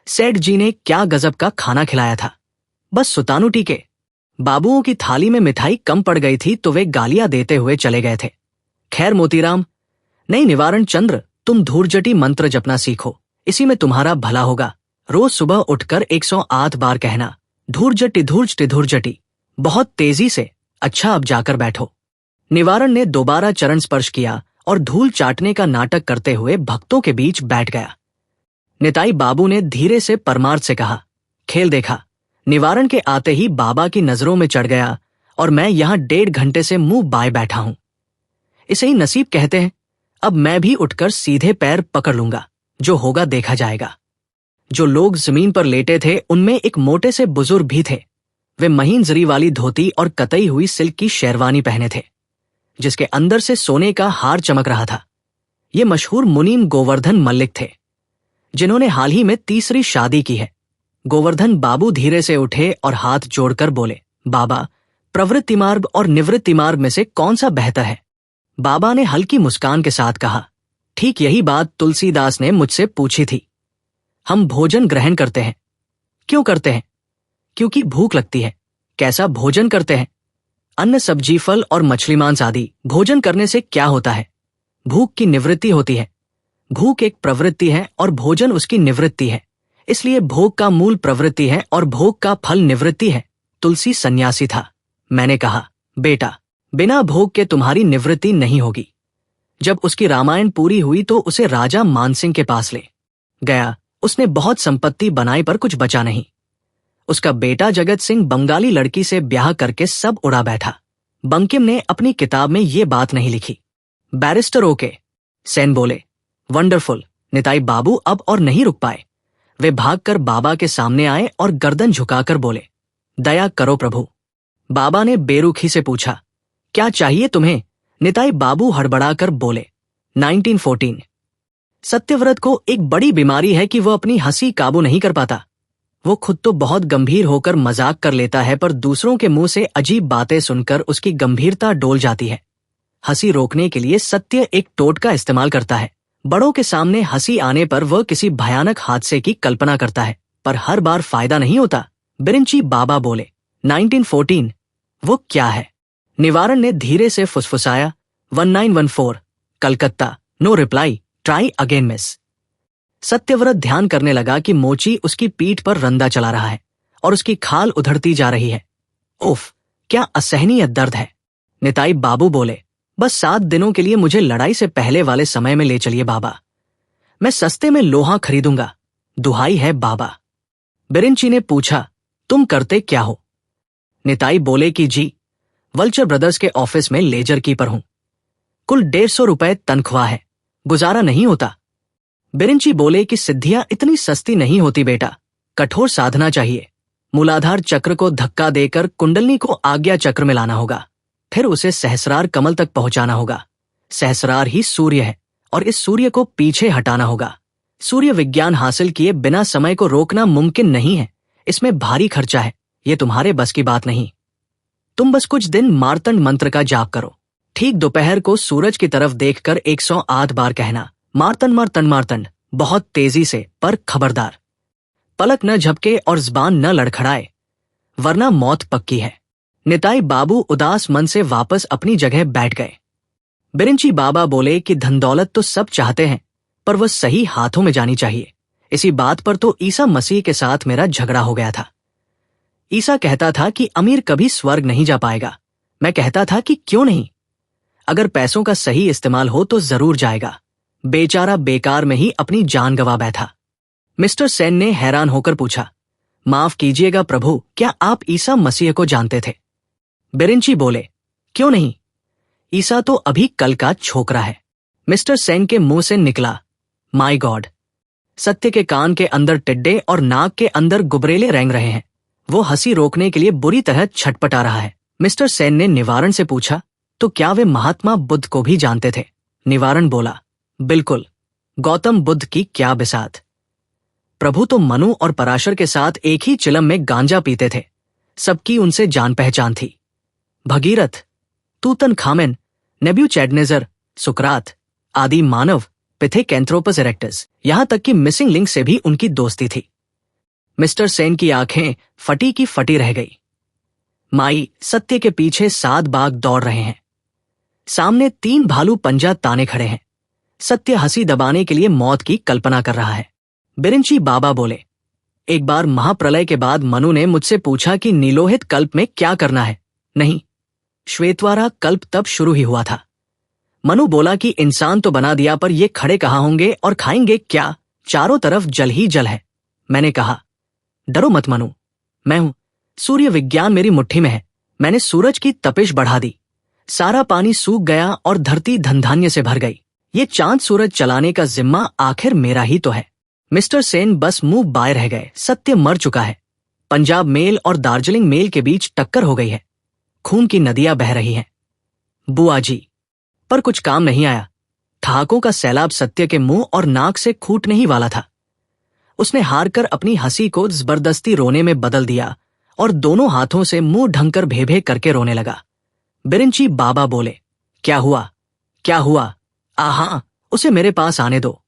सेठ जी ने क्या गजब का खाना खिलाया था। बस सुतानुटी के बाबुओं की थाली में मिठाई कम पड़ गई थी तो वे गालियां देते हुए चले गए थे। खैर मोतीराम नहीं, निवारण चंद्र, तुम धूर्जटी मंत्र जपना सीखो, इसी में तुम्हारा भला होगा। रोज सुबह उठकर 108 बार कहना, धूर्जटी धूर्जटी धूर्जटी, बहुत तेजी से। अच्छा, अब जाकर बैठो। निवारण ने दोबारा चरण स्पर्श किया और धूल चाटने का नाटक करते हुए भक्तों के बीच बैठ गया। निताई बाबू ने धीरे से परमार्थ से कहा, खेल देखा। निवारण के आते ही बाबा की नजरों में चढ़ गया और मैं यहां 1.5 घंटे से मुंह बाए बैठा हूं। इसे ही नसीब कहते हैं। अब मैं भी उठकर सीधे पैर पकड़ लूंगा, जो होगा देखा जाएगा। जो लोग जमीन पर लेटे थे उनमें एक मोटे से बुजुर्ग भी थे। वे महीन जरी वाली धोती और कतई हुई सिल्क की शेरवानी पहने थे, जिसके अंदर से सोने का हार चमक रहा था। ये मशहूर मुनीम गोवर्धन मल्लिक थे, जिन्होंने हाल ही में 3री शादी की है। गोवर्धन बाबू धीरे से उठे और हाथ जोड़कर बोले, बाबा, प्रवृत्ति मार्ग और निवृत्ति मार्ग में से कौन सा बेहतर है? बाबा ने हल्की मुस्कान के साथ कहा, ठीक यही बात तुलसीदास ने मुझसे पूछी थी। हम भोजन ग्रहण करते हैं। क्यों करते हैं? क्योंकि भूख लगती है। कैसा भोजन करते हैं? अन्न, सब्जी, फल और मछली मांस आदि। भोजन करने से क्या होता है? भूख की निवृत्ति होती है। भूख एक प्रवृत्ति है और भोजन उसकी निवृत्ति है। इसलिए भोग का मूल प्रवृत्ति है और भोग का फल निवृत्ति है। तुलसी सन्यासी था। मैंने कहा, बेटा, बिना भोग के तुम्हारी निवृत्ति नहीं होगी। जब उसकी रामायण पूरी हुई तो उसे राजा मानसिंह के पास ले गया। उसने बहुत संपत्ति बनाई पर कुछ बचा नहीं। उसका बेटा जगत सिंह बंगाली लड़की से ब्याह करके सब उड़ा बैठा। बंकिम ने अपनी किताब में ये बात नहीं लिखी। Barrister okay. सेन बोले, वंडरफुल। निताई बाबू अब और नहीं रुक पाए। वे भागकर बाबा के सामने आए और गर्दन झुकाकर बोले, दया करो प्रभु। बाबा ने बेरुखी से पूछा, क्या चाहिए तुम्हें? निताई बाबू हड़बड़ाकर बोले, 1914। सत्यव्रत को एक बड़ी बीमारी है कि वह अपनी हंसी काबू नहीं कर पाता। वो खुद तो बहुत गंभीर होकर मजाक कर लेता है, पर दूसरों के मुंह से अजीब बातें सुनकर उसकी गंभीरता डोल जाती है। हंसी रोकने के लिए सत्य एक टोटका इस्तेमाल करता है। बड़ों के सामने हंसी आने पर वह किसी भयानक हादसे की कल्पना करता है, पर हर बार फायदा नहीं होता। बिरिंची बाबा बोले, 1914 वो क्या है? निवारण ने धीरे से फुसफुसाया, 1914 Calcutta. No reply, try again miss. Satyavrat ध्यान करने लगा कि मोची उसकी पीठ पर रंदा चला रहा है और उसकी खाल उधड़ती जा रही है। उफ, क्या असहनीय दर्द है। निताई बाबू बोले, बस 7 दिनों के लिए मुझे लड़ाई से पहले वाले समय में ले चलिए बाबा। मैं सस्ते में लोहा खरीदूंगा। दुहाई है बाबा। बिरिंची ने पूछा, तुम करते क्या हो? निताई बोले कि जी, वल्चर ब्रदर्स के ऑफिस में लेजर कीपर हूं। कुल 150 रुपए तनख्वाह है, गुजारा नहीं होता। बिरिंची बोले कि सिद्धियां इतनी सस्ती नहीं होती बेटा, कठोर साधना चाहिए। मूलाधार चक्र को धक्का देकर कुंडलनी को आज्ञा चक्र में लाना होगा, फिर उसे सहस्रार कमल तक पहुंचाना होगा। सहस्रार ही सूर्य है और इस सूर्य को पीछे हटाना होगा। सूर्य विज्ञान हासिल किए बिना समय को रोकना मुमकिन नहीं है। इसमें भारी खर्चा है, ये तुम्हारे बस की बात नहीं। तुम बस कुछ दिन मार्तंड मंत्र का जाप करो। ठीक दोपहर को सूरज की तरफ देखकर 108 बार कहना, मार्तंड मार्तंड मार्तंड, बहुत तेजी से, पर खबरदार पलक न झपके और ज़बान न लड़खड़ाए, वरना मौत पक्की है। निताई बाबू उदास मन से वापस अपनी जगह बैठ गए। बिरिंची बाबा बोले कि धन दौलत तो सब चाहते हैं, पर वह सही हाथों में जानी चाहिए। इसी बात पर तो ईसा मसीह के साथ मेरा झगड़ा हो गया था। ईसा कहता था कि अमीर कभी स्वर्ग नहीं जा पाएगा। मैं कहता था कि क्यों नहीं, अगर पैसों का सही इस्तेमाल हो तो जरूर जाएगा। बेचारा बेकार में ही अपनी जान गंवा बैठा। मिस्टर सेन ने हैरान होकर पूछा, माफ कीजिएगा प्रभु, क्या आप ईसा मसीह को जानते थे? बिरिंची बोले, क्यों नहीं, ईसा तो अभी कल का छोकरा है। मिस्टर सेन के मुंह से निकला, माय गॉड। सत्य के कान के अंदर टिड्डे और नाक के अंदर गुबरेले रेंग रहे हैं। वो हंसी रोकने के लिए बुरी तरह छटपटा रहा है। मिस्टर सेन ने निवारण से पूछा, तो क्या वे महात्मा बुद्ध को भी जानते थे? निवारण बोला, बिल्कुल। गौतम बुद्ध की क्या बिसात। प्रभु तो मनु और पराशर के साथ एक ही चिलम में गांजा पीते थे। सबकी उनसे जान पहचान थी। भगीरथ, तूतनखामेन, नेब्यूचैडनेजर, सुकरात आदि मानव, पिथेकैंथ्रोपस इरेक्टस, यहां तक कि मिसिंग लिंक से भी उनकी दोस्ती थी। मिस्टर सेन की आंखें फटी की फटी रह गई। माई, सत्य के पीछे 7 बाघ दौड़ रहे हैं। सामने 3 भालू पंजा ताने खड़े हैं। सत्य हंसी दबाने के लिए मौत की कल्पना कर रहा है। बिरिंची बाबा बोले, एक बार महाप्रलय के बाद मनु ने मुझसे पूछा कि नीलोहित कल्प में क्या करना है। नहीं, श्वेतवारा कल्प तब शुरू ही हुआ था। मनु बोला कि इंसान तो बना दिया, पर ये खड़े कहाँ होंगे और खाएंगे क्या? चारों तरफ जल ही जल है। मैंने कहा, डरो मत मनु, मैं हूं। सूर्य विज्ञान मेरी मुट्ठी में है। मैंने सूरज की तपिश बढ़ा दी, सारा पानी सूख गया और धरती धनधान्य से भर गई। ये चांद सूरज चलाने का जिम्मा आखिर मेरा ही तो है। मिस्टर सेन बस मुंह बाय रह गए। सत्य मर चुका है। पंजाब मेल और दार्जिलिंग मेल के बीच टक्कर हो गई है। खून की नदियां बह रही हैं। बुआ जी, पर कुछ काम नहीं आया। ठहाकों का सैलाब सत्य के मुंह और नाक से खूटने ही वाला था। उसने हार कर अपनी हंसी को जबरदस्ती रोने में बदल दिया और दोनों हाथों से मुंह ढंकर भे भे करके रोने लगा। बिरिंची बाबा बोले, क्या हुआ, क्या हुआ? आहा, उसे मेरे पास आने दो।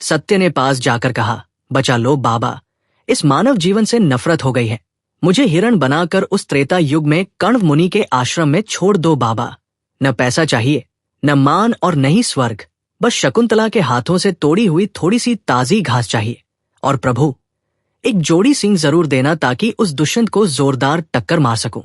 सत्य ने पास जाकर कहा, बचा लो बाबा, इस मानव जीवन से नफरत हो गई है। मुझे हिरण बनाकर उस त्रेता युग में कण्व मुनि के आश्रम में छोड़ दो बाबा। न पैसा चाहिए, न मान और न ही स्वर्ग, बस शकुंतला के हाथों से तोड़ी हुई थोड़ी सी ताजी घास चाहिए। और प्रभु, एक जोड़ी सिंह जरूर देना ताकि उस दुष्यंत को जोरदार टक्कर मार सकूं।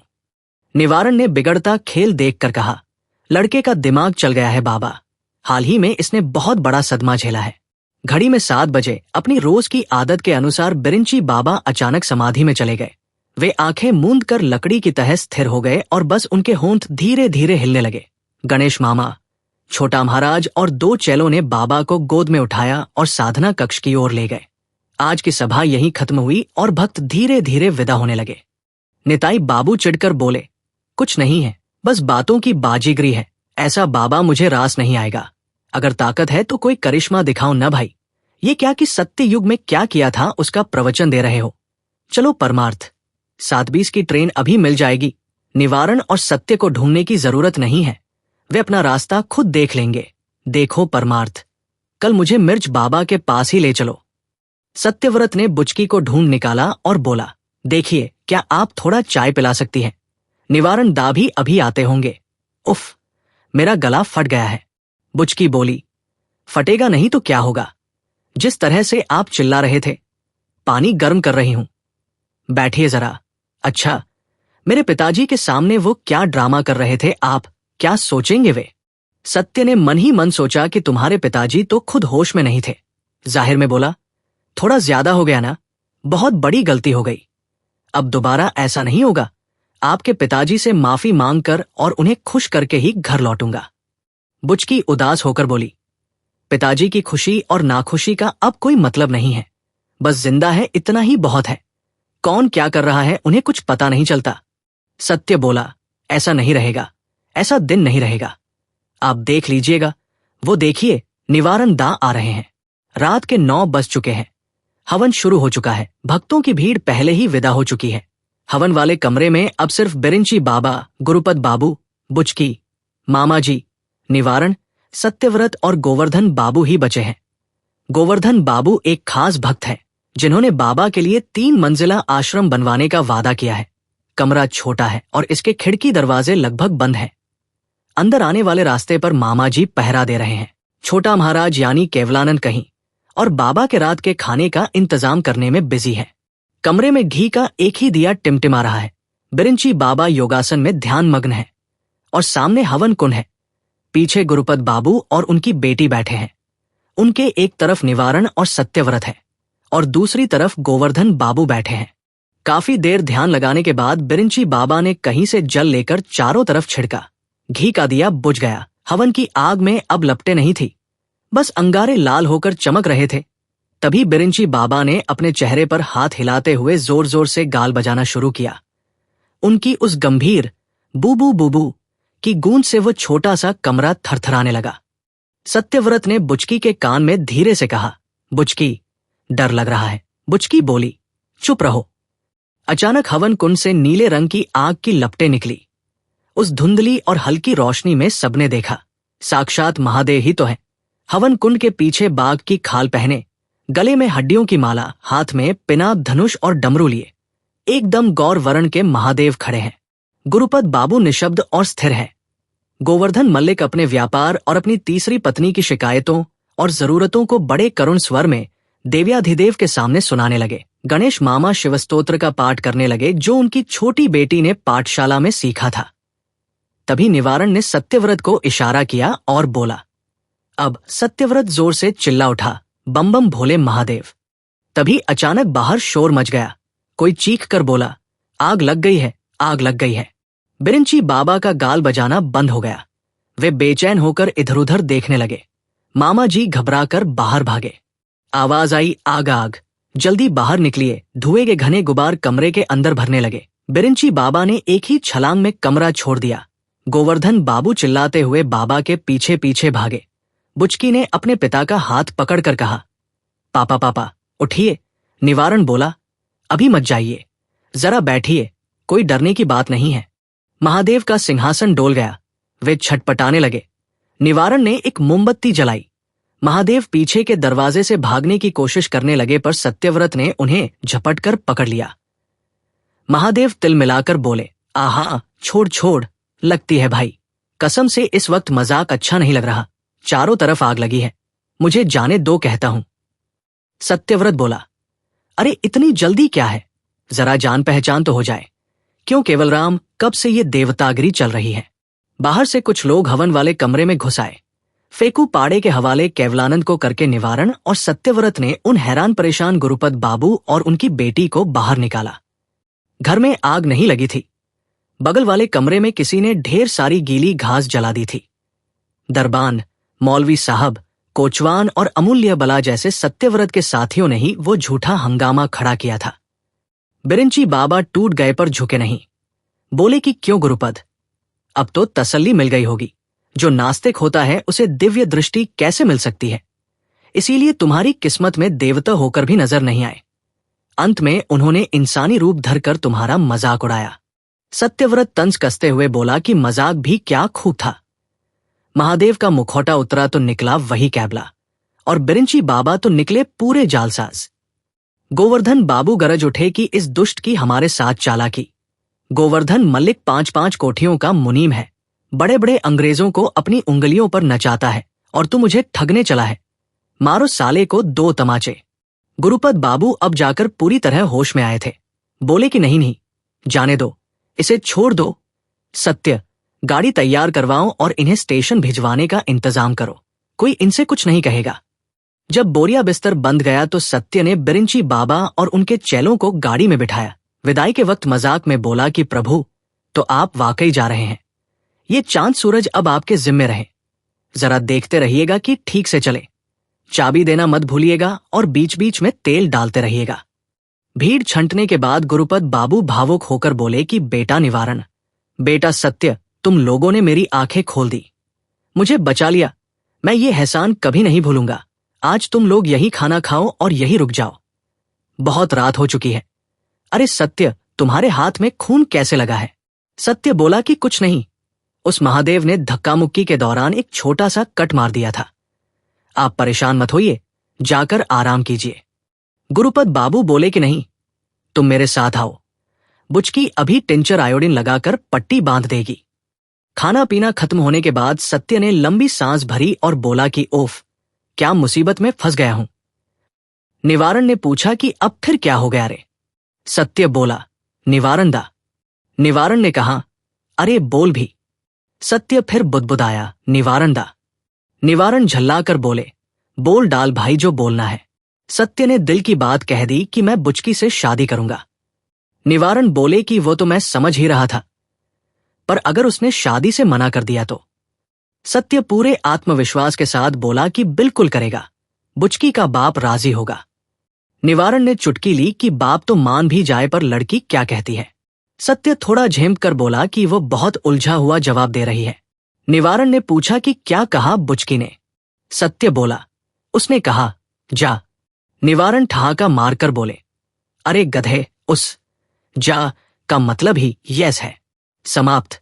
निवारण ने बिगड़ता खेल देखकर कहा, लड़के का दिमाग चल गया है बाबा। हाल ही में इसने बहुत बड़ा सदमा झेला है। घड़ी में 7 बजे अपनी रोज की आदत के अनुसार बिरिंची बाबा अचानक समाधि में चले गए। वे आंखें मूंद कर लकड़ी की तरह स्थिर हो गए और बस उनके होंठ धीरे धीरे हिलने लगे। गणेश मामा, छोटा महाराज और 2 चेलों ने बाबा को गोद में उठाया और साधना कक्ष की ओर ले गए। आज की सभा यहीं खत्म हुई और भक्त धीरे धीरे विदा होने लगे। निताई बाबू चिढ़कर बोले, कुछ नहीं है, बस बातों की बाजीगरी है। ऐसा बाबा मुझे रास नहीं आएगा। अगर ताकत है तो कोई करिश्मा दिखाओ न भाई। ये क्या कि सत्य युग में क्या किया था उसका प्रवचन दे रहे हो। चलो परमार्थ, 7:20 की ट्रेन अभी मिल जाएगी। निवारण और सत्य को ढूंढने की जरूरत नहीं है, वे अपना रास्ता खुद देख लेंगे। देखो परमार्थ, कल मुझे मिर्च बाबा के पास ही ले चलो। सत्यव्रत ने बुचकी को ढूंढ निकाला और बोला, देखिए क्या आप थोड़ा चाय पिला सकती हैं? निवारण दा भी अभी आते होंगे। उफ, मेरा गला फट गया है। बुचकी बोली, फटेगा नहीं तो क्या होगा? जिस तरह से आप चिल्ला रहे थे। पानी गर्म कर रही हूं, बैठिए जरा। अच्छा, मेरे पिताजी के सामने वो क्या ड्रामा कर रहे थे आप? क्या सोचेंगे वे? सत्य ने मन ही मन सोचा कि तुम्हारे पिताजी तो खुद होश में नहीं थे। जाहिर में बोला, थोड़ा ज्यादा हो गया ना, बहुत बड़ी गलती हो गई। अब दोबारा ऐसा नहीं होगा। आपके पिताजी से माफी मांगकर और उन्हें खुश करके ही घर लौटूंगा। बुचकी उदास होकर बोली, पिताजी की खुशी और नाखुशी का अब कोई मतलब नहीं है। बस जिंदा है इतना ही बहुत है। कौन क्या कर रहा है उन्हें कुछ पता नहीं चलता। सत्य बोला, ऐसा नहीं रहेगा, ऐसा दिन नहीं रहेगा। आप देख लीजिएगा, वो देखिए निवारण दा आ रहे हैं। रात के 9 बज चुके हैं। हवन शुरू हो चुका है। भक्तों की भीड़ पहले ही विदा हो चुकी है। हवन वाले कमरे में अब सिर्फ बिरिंची बाबा, गुरुपद बाबू, बुचकी, मामा जी, निवारण, सत्यव्रत और गोवर्धन बाबू ही बचे हैं। गोवर्धन बाबू एक खास भक्त है जिन्होंने बाबा के लिए 3 मंजिला आश्रम बनवाने का वादा किया है। कमरा छोटा है और इसके खिड़की दरवाजे लगभग बंद हैं। अंदर आने वाले रास्ते पर मामा जी पहरा दे रहे हैं। छोटा महाराज यानी केवलानंद कहीं और बाबा के रात के खाने का इंतजाम करने में बिजी है। कमरे में घी का एक ही दिया टिमटिमा रहा है। बिरिंची बाबा योगासन में ध्यान मग्न है और सामने हवन कुंड है। पीछे गुरुपद बाबू और उनकी बेटी बैठे हैं। उनके एक तरफ निवारण और सत्यव्रत है और दूसरी तरफ गोवर्धन बाबू बैठे हैं। काफी देर ध्यान लगाने के बाद बिरिंची बाबा ने कहीं से जल लेकर चारों तरफ छिड़का। घी का दिया बुझ गया। हवन की आग में अब लपटें नहीं थी, बस अंगारे लाल होकर चमक रहे थे। तभी बिरिंची बाबा ने अपने चेहरे पर हाथ हिलाते हुए जोर जोर से गाल बजाना शुरू किया। उनकी उस गंभीर बूबू बूबू की गूंज से वो छोटा सा कमरा थरथराने लगा। सत्यव्रत ने बुचकी के कान में धीरे से कहा, बुचकी, डर लग रहा है। बुचकी बोली, चुप रहो। अचानक हवन कुंड से नीले रंग की आग की लपटें निकली। उस धुंधली और हल्की रोशनी में सबने देखा, साक्षात महादेव ही तो है। हवन कुंड के पीछे बाघ की खाल पहने, गले में हड्डियों की माला, हाथ में पिनाब, धनुष और डमरू लिए एकदम गौर वर्ण के महादेव खड़े हैं। गुरुपद बाबू निशब्द और स्थिर है। गोवर्धन मल्लिक अपने व्यापार और अपनी तीसरी पत्नी की शिकायतों और जरूरतों को बड़े करुण स्वर में देव्याधिदेव के सामने सुनाने लगे। गणेश मामा शिवस्तोत्र का पाठ करने लगे, जो उनकी छोटी बेटी ने पाठशाला में सीखा था। तभी निवारण ने सत्यव्रत को इशारा किया और बोला। अब सत्यव्रत जोर से चिल्ला उठा, बम बम भोले महादेव। तभी अचानक बाहर शोर मच गया। कोई चीख कर बोला, आग लग गई है, आग लग गई है। बिरिंची बाबा का गाल बजाना बंद हो गया। वे बेचैन होकर इधर उधर देखने लगे। मामा जी घबराकर बाहर भागे। आवाज आई, आग आग, जल्दी बाहर निकलिए। धुएं के घने गुबार कमरे के अंदर भरने लगे। बिरिंची बाबा ने एक ही छलांग में कमरा छोड़ दिया। गोवर्धन बाबू चिल्लाते हुए बाबा के पीछे पीछे भागे। बुचकी ने अपने पिता का हाथ पकड़कर कहा, पापा पापा उठिए। निवारण बोला, अभी मत जाइए, जरा बैठिए, कोई डरने की बात नहीं है। महादेव का सिंहासन डोल गया। वे छटपटाने लगे। निवारण ने एक मोमबत्ती जलाई। महादेव पीछे के दरवाजे से भागने की कोशिश करने लगे, पर सत्यव्रत ने उन्हें झपटकर पकड़ लिया। महादेव तिल मिलाकर बोले, आहा, छोड़ छोड़, लगती है भाई, कसम से इस वक्त मजाक अच्छा नहीं लग रहा। चारों तरफ आग लगी है, मुझे जाने दो कहता हूं। सत्यव्रत बोला, अरे इतनी जल्दी क्या है, जरा जान पहचान तो हो जाए। क्यों केवलराम, कब से ये देवतागिरी चल रही है? बाहर से कुछ लोग हवन वाले कमरे में घुस आए। फेकू पाड़े के हवाले केवलानंद को करके निवारण और सत्यव्रत ने उन हैरान परेशान गुरुपद बाबू और उनकी बेटी को बाहर निकाला। घर में आग नहीं लगी थी। बगल वाले कमरे में किसी ने ढेर सारी गीली घास जला दी थी। दरबान, मौलवी साहब, कोचवान और अमूल्य बला जैसे सत्यव्रत के साथियों ने ही वो झूठा हंगामा खड़ा किया था। बिरिंची बाबा टूट गए पर झुके नहीं। बोले कि क्यों गुरुपद, अब तो तसल्ली मिल गई होगी। जो नास्तिक होता है उसे दिव्य दृष्टि कैसे मिल सकती है? इसीलिए तुम्हारी किस्मत में देवता होकर भी नजर नहीं आए। अंत में उन्होंने इंसानी रूप धरकर तुम्हारा मजाक उड़ाया। सत्यव्रत तंज कसते हुए बोला कि मजाक भी क्या खूब था। महादेव का मुखौटा उतरा तो निकला वही कैबला, और बिरिंची बाबा तो निकले पूरे जालसाज। गोवर्धन बाबू गरज उठे कि इस दुष्ट की हमारे साथ चालाकी। गोवर्धन मल्लिक 5-5 कोठियों का मुनीम है, बड़े बड़े अंग्रेजों को अपनी उंगलियों पर नचाता है, और तू मुझे ठगने चला है। मारो साले को 2 तमाचे। गुरुपद बाबू अब जाकर पूरी तरह होश में आए थे। बोले कि नहीं नहीं, जाने दो, इसे छोड़ दो। सत्य, गाड़ी तैयार करवाओ और इन्हें स्टेशन भिजवाने का इंतजाम करो, कोई इनसे कुछ नहीं कहेगा। जब बोरिया बिस्तर बंद गया तो सत्य ने बिरिंची बाबा और उनके चेलों को गाड़ी में बिठाया। विदाई के वक्त मजाक में बोला कि प्रभु, तो आप वाकई जा रहे हैं। ये चांद सूरज अब आपके जिम्मे रहे। जरा देखते रहिएगा कि ठीक से चले। चाबी देना मत भूलिएगा और बीच बीच में तेल डालते रहिएगा। भीड़ छंटने के बाद गुरुपद बाबू भावुक होकर बोले कि बेटा निवारण, बेटा सत्य, तुम लोगों ने मेरी आंखें खोल दी, मुझे बचा लिया। मैं ये एहसान कभी नहीं भूलूंगा। आज तुम लोग यही खाना खाओ और यही रुक जाओ। बहुत रात हो चुकी है। अरे सत्य, तुम्हारे हाथ में खून कैसे लगा है? सत्य बोला कि कुछ नहीं, उस महादेव ने धक्का मुक्की के दौरान एक छोटा सा कट मार दिया था। आप परेशान मत होइए, जाकर आराम कीजिए। गुरुपद बाबू बोले कि नहीं, तुम मेरे साथ आओ। बुचकी अभी टिंचर आयोडीन लगाकर पट्टी बांध देगी। खाना पीना खत्म होने के बाद सत्य ने लंबी सांस भरी और बोला कि ओफ, क्या मुसीबत में फंस गया हूं। निवारण ने पूछा कि अब फिर क्या हो गया रे? सत्य बोला, निवारण दा। निवारण ने कहा, अरे बोल भी। सत्य फिर बुदबुदाया, निवारण दा। निवारण झल्लाकर बोले, बोल डाल भाई जो बोलना है। सत्य ने दिल की बात कह दी कि मैं बुचकी से शादी करूंगा। निवारण बोले कि वो तो मैं समझ ही रहा था, पर अगर उसने शादी से मना कर दिया तो? सत्य पूरे आत्मविश्वास के साथ बोला कि बिल्कुल करेगा, बुचकी का बाप राजी होगा। निवारण ने चुटकी ली कि बाप तो मान भी जाए पर लड़की क्या कहती है। सत्य थोड़ा झेंप कर बोला कि वो बहुत उलझा हुआ जवाब दे रही है। निवारण ने पूछा कि क्या कहा बुचकी ने? सत्य बोला, उसने कहा जा। निवारण ठहाका मारकर बोले, अरे गधे, उस जा का मतलब ही यस है। समाप्त।